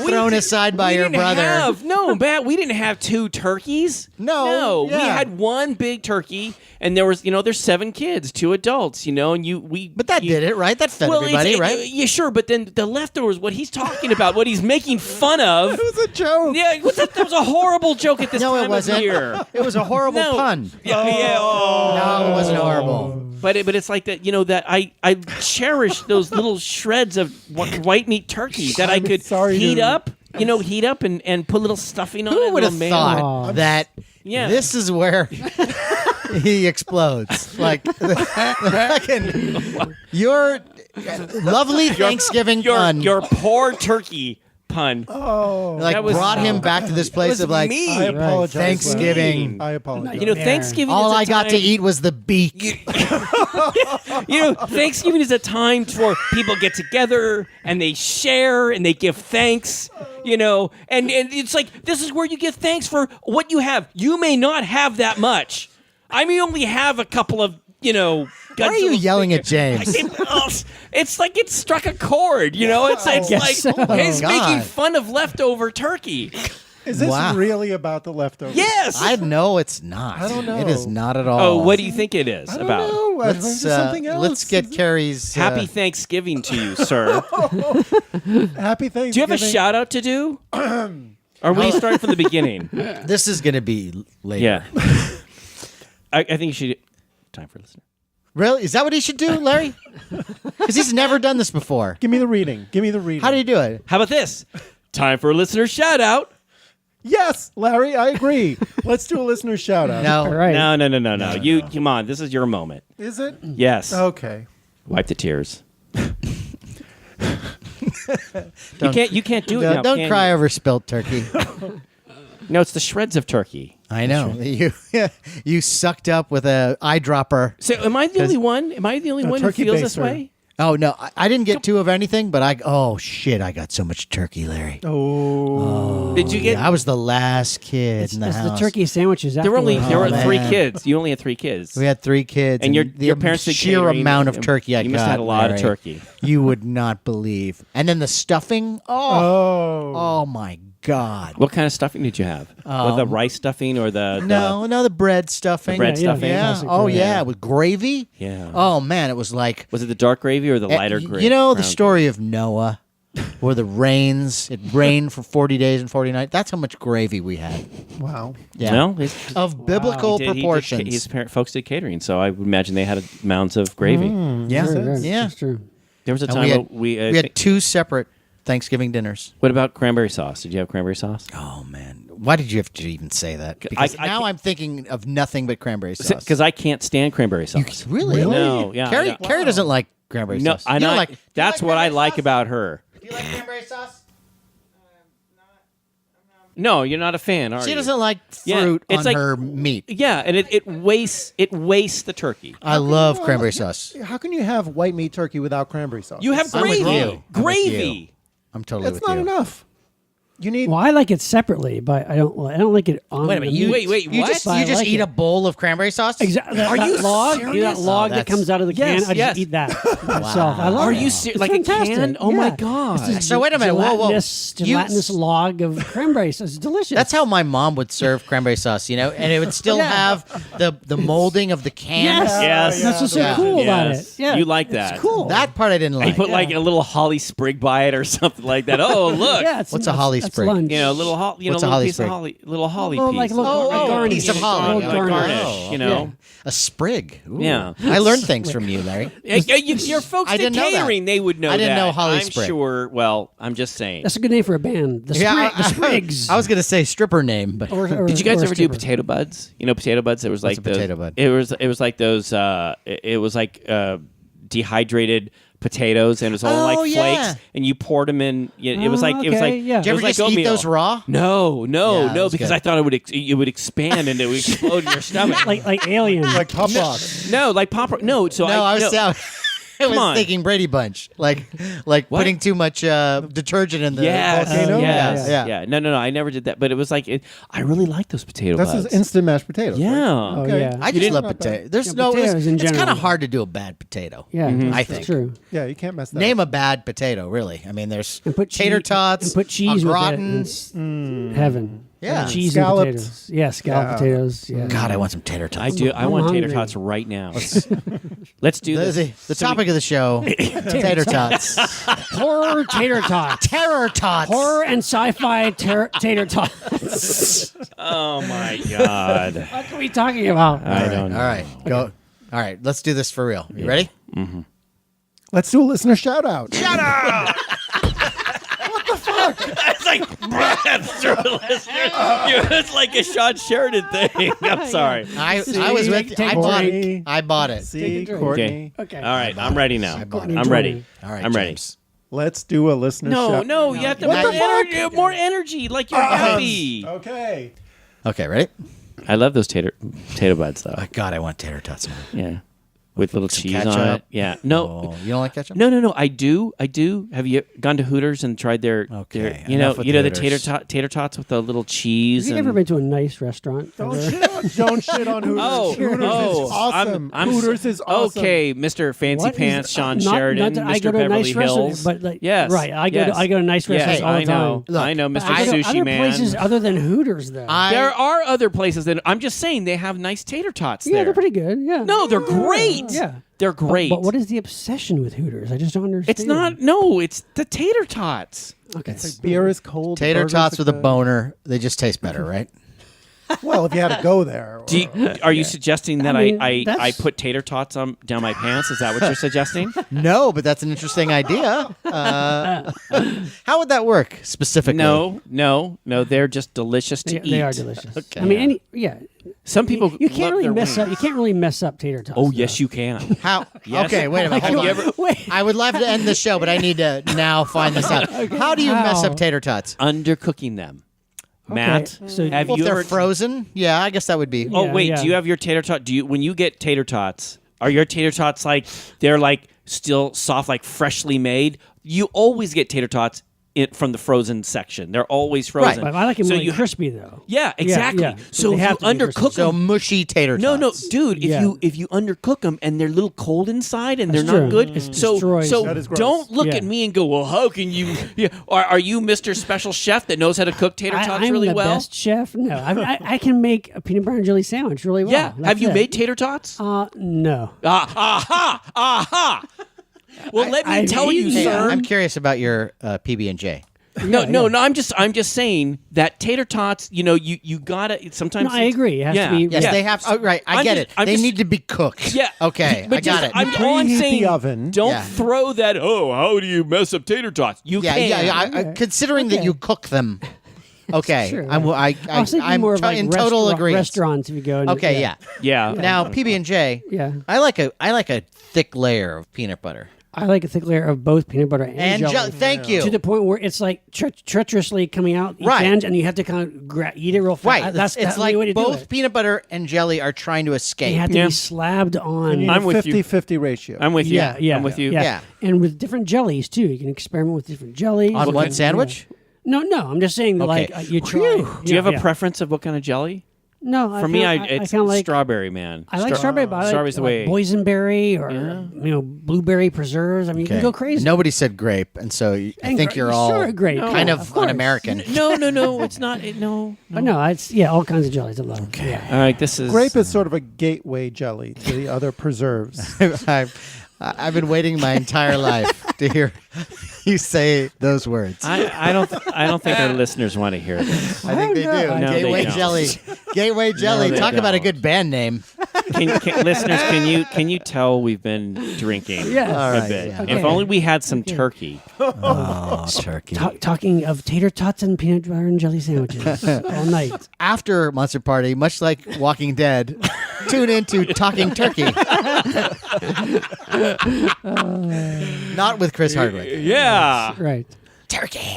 thrown aside by your brother. Matt, we didn't have two turkeys. No, we yeah. had one big turkey, and there was, there's 7 kids, 2 adults, But that did it, right? That fed everybody, right? Yeah, sure. But then the leftovers, what he's talking about, what he's making fun of. It was a joke. Yeah, that was a horrible joke at this No, time it wasn't. of year. It was a horrible No. pun. Yeah, yeah. Oh. No, it wasn't horrible. But it's like that, that I cherish those little shreds of white meat turkey that I could sorry heat to- up, heat up and put little stuffing on it. Who would have little thought Oh. that Yeah. this is where he explodes? Like, fucking, your lovely Thanksgiving pun. Your poor turkey pun. like that was- brought him back to this place was of like me. I apologize. Thanksgiving. I apologize. Thanksgiving All is a I got to time- eat was the beak. Thanksgiving is a time for people get together and they share and they give thanks, and it's like, this is where you give thanks for what you have. You may not have that much. I may only have a couple of, Why are you yelling at James? It's like it struck a chord, It's like guess so. he's God. making fun of leftover turkey. Is this Wow. really about the leftovers? Yes. I know it's not. I don't know. It is not at all. Oh, what do you think it is I don't about? know. Let's something else. let's get Carrie's Happy Thanksgiving to you, sir. Happy Thanksgiving. Do you have a shout out to do? Or will you start from the beginning? This is going to be later. Yeah. I think you should. Time for a listener. Really? Is that what he should do, Larry? Because he's never done this before. Give me the reading. Give me the reading. How do you do it? How about this? Time for a listener shout out. Yes, Larry, I agree. Let's do a listener shout out. No. All right. No. You come on. This is your moment. Is it? Yes. Okay. Wipe the tears. You can't do it now. Don't can cry you? over spilt turkey. No, it's the shreds of turkey. I know. You sucked up with a eyedropper. So am I the only one? Am I the only one who turkey feels this baster. way? Oh, no. I didn't get two of anything, but I got so much turkey, Larry. Oh. Did you get? I was the last kid in the It's house. the turkey sandwiches. There were Oh, 3 man. kids. You only had 3 kids. We had 3 kids. And the your parents did sheer catering. amount of turkey I got. You must have had a lot of Larry, turkey. You would not believe. And then the stuffing. Oh my God. What kind of stuffing did you have? With the rice stuffing or the No, the bread stuffing. The bread Yeah, stuffing? Yeah. classic Oh bread. yeah, with gravy. Yeah. Oh man, it was like Was it the dark gravy or the lighter gravy? You know the story of Noah, where the rains. It rained for 40 days and 40 nights. That's how much gravy we had. Wow. Yeah. No, Of biblical proportions. His folks did catering, so I would imagine they had mounds of gravy. Yeah. Very, Yeah. That's true. There was a And time we had 2 separate Thanksgiving dinners. What about cranberry sauce? Did you have cranberry sauce? Oh man, why did you have to even say that? Because I now can't- I'm thinking of nothing but cranberry sauce. Because I can't stand cranberry sauce. Really? No, yeah. Carrie, yeah. Carrie doesn't like cranberry No, sauce. I You know. don't like. That's what I like about her. Do you like cranberry sauce? No, you're not a fan, are you? She doesn't like Yeah, fruit it's on like- her meat. Yeah, and it wastes the turkey. I love cranberry sauce. How can you have white meat turkey without cranberry sauce? You have I'm with gravy. you. I'm with Gravy. I'm totally That's with not you. enough. You need. Well, I like it separately, but I don't like it on. Wait a minute. the You, meat. Wait, you what? just, But you I just like eat it. a bowl of cranberry sauce? Exactly. Are you that log? serious? That log Oh, that comes out of the can. Yes, I just yes. eat that myself. I love Are it. you It's serious? Like a fantastic. can? Oh my Yeah. God. It's this So wait a minute. Whoa, whoa. Gelatinous log of cranberry sauce. It's delicious. That's how my mom would serve cranberry sauce, and it would still have the molding of the can. Yes. That's what's so Yeah. cool about it. Yes. Yeah, You like that. It's cool. That part I didn't And you like. put like a little holly sprig by it or something like that. Oh, look. Yeah, What's a holly that's That's sprig? lunch. You know, little holly, What's a little holly piece sprig? of holly, little holly Oh, piece. like a little garnish. piece of holly. Little Like garnish. garnish, you know. A sprig. Ooh. Yeah. I learned things from you, Larry. Your folks I at didn't know that. catering, they would know that. I didn't know holly I'm sprig. sure. Well, I'm just saying. That's a good name for a band. The Sprigs. I was going to say stripper name, but Did you guys or ever do stripper. potato buds? You know, potato buds. It was like a potato bud? It was like those. It was like dehydrated potatoes, and it was all like flakes, yeah. and you poured them in. It was like yeah. did you ever like just eat oatmeal. those raw? No, Yeah, that was because good. I thought it would expand and it would explode in your stomach. like alien. Like Pop Rocks. No, like pop. No, so No, I was I was on. thinking Brady Bunch, like putting too much detergent in the volcano? Yeah. No. I never did that, but it was like I really like those potato That's buds. just instant mashed potatoes. Yeah. Right? Oh, Okay. yeah. I just love Not bad. potato. There's Yeah, no. potatoes in It's kind general. of hard to do a bad potato. Yeah, I that's think. true. Yeah, you can't mess that Name up. a bad potato, really. I mean, there's And put tater cheese- tots, and put cheese au with it. gratin. And it's heaven. Yeah. cheese Scalloped. and potatoes. Yeah, scalloped Yeah. potatoes. Yeah. God, I want some tater tots. I do. I I'm want tater hungry. tots right now. Let's do this. The topic of the show: tater tots, Horror tater tots. terror tots. Horror and sci-fi tater tots. Oh my god! What are we talking about? I don't know. All right, go. All right, let's do this for real. You ready? Let's do a listener shout out. It's like it's like a Shawn Sheridan thing. I'm sorry. I was with you. Take I bought Courtney. it. I bought it. See, drink. Courtney. Okay. All right, I'm ready now. I bought it. I'm ready. All right, I'm ready. James. Let's do a listener shout No, you have to What more the fuck? energy, more energy, like you're happy. Okay. Okay, ready? I love those potato buds though. Oh, God, I want tater tots. Yeah, with little cheese on ketchup. it. Yeah, no. Oh, you don't like ketchup? No. I do. Have you gone to Hooters and tried their? Okay, You know enough with the Hooters. tater tots with the little cheese. Have you and, ever been to a nice restaurant? Don't ever? shit on Hooters. Oh, Hooters oh, is awesome. I'm Hooters is awesome. Okay, Mr. Fancy What is- Pants, Shawn not Sheridan, that I Mr. go to a Beverly nice restaurant, Hills. but like, yes, right. I go to nice restaurants yes, all the I know. time. Look, I know, Mr. But I go to Sushi other Man. places other than Hooters, though. There are other places that I'm just saying they have nice tater tots yeah, there. they're pretty good. Yeah. No, they're great. Yeah. They're great. But what is the obsession with Hooters? I just don't understand. It's not. No, it's the tater tots. Okay. Beer is cold. Tater burgers tots are with a good. boner. They just taste better, right? Well, if you had to go there. Are you suggesting that I mean, I that's- put tater tots down my pants? Is that what you're suggesting? No, but that's an interesting idea. How would that work specifically? No. They're just delicious to eat. They are delicious. Okay. I mean, Some people you can't love really their mess up. wings. You can't really mess up tater tots. Oh though. yes, you can. How? Yes. Okay, wait a minute. Hold Have you on. ever Wait. I would love to end the show, but I need to now find this out. How do you mess How? up tater tots? undercooking them? Matt, So- have Well, you if they're ever? frozen, yeah, I guess that would be. Oh Yeah, wait, yeah. do you have your tater tot? When you get tater tots? Are your tater tots like they're like still soft, like freshly made? You always get tater tots from the frozen section. They're always frozen. But I like them so really you crispy though. Yeah, exactly. yeah. So They if have you to be crispy. undercook So them. mushy tater tots. No, dude. If Yeah. you undercook them and they're a little cold inside and That's they're not true. good, It so destroys them. That is gross. don't look Yeah. at me and go, well, how can you? Yeah, are you Mr. Special Chef that knows how to cook tater tots I'm really the well? best chef. No, I can make a peanut butter and jelly sandwich really well. Yeah. That's Have you it. made tater tots? No. Aha! Well, let me I tell made you, them. Hey, sir. I'm curious about your PB&J. No. I'm just saying that tater tots. You gotta sometimes. No, I agree. It has to be. Yes, Yeah. they have. Oh, right, I I'm get just- it. I'm They just- need to be cooked. Yeah. Okay, But I got just- it. All I'm Preheat the saying, oven. don't Yeah. throw that. Oh, how do you mess up tater tots? You yeah, can. considering that Okay. you cook them. Okay, Sure. I'm was thinking I'm more of like in total agreement. restaurants if you go. And, Okay, yeah. Yeah. Now PB&J. Yeah. I like a thick layer of peanut butter I like a thick layer of both peanut butter and jelly. jelly. Thank you. To the point where it's like treacherously coming out each Right. end, and you have to kind of eat it real fast. Right, That's it's the like way to do both it. peanut butter and jelly are trying to They escape. have to Yeah. be slabbed on. I'm with you. 50-50 ratio. I'm with you. Yeah, yeah, I'm with you. Yeah. Yeah. And with different jellies too. You can experiment with different jellies. On one sandwich? No, I'm just saying that Okay. like you try. Do you have a preference of what kind of jelly? No, For me, I it's kinda like strawberry, man. I like strawberry, but I Strawberry's the way. like boysenberry or blueberry preserves. I mean, you can go crazy. Nobody said grape, and so I And think you're all sure, grape. kind Yeah, of course. un-American. No, it's not. No. But no, it's all kinds of jellies. I love. Okay. All right, this is Grape is sort of a gateway jelly to the other preserves. I've been waiting my entire life to hear you say those words. I don't think our listeners want to hear this. I think they do. No, Gateway they don't. Jelly. Gateway Jelly. they Talk about a don't. good band name. Listeners, can you tell we've been drinking Yes. a All right, bit? yeah. Okay. If only we had some turkey. Oh, turkey. Talking of tater tots and peanut butter and jelly sandwiches all night. After Monster Party, much like Walking Dead, tune into Talking Turkey. Not with Chris Hardwick. Yeah. Right. Turkey.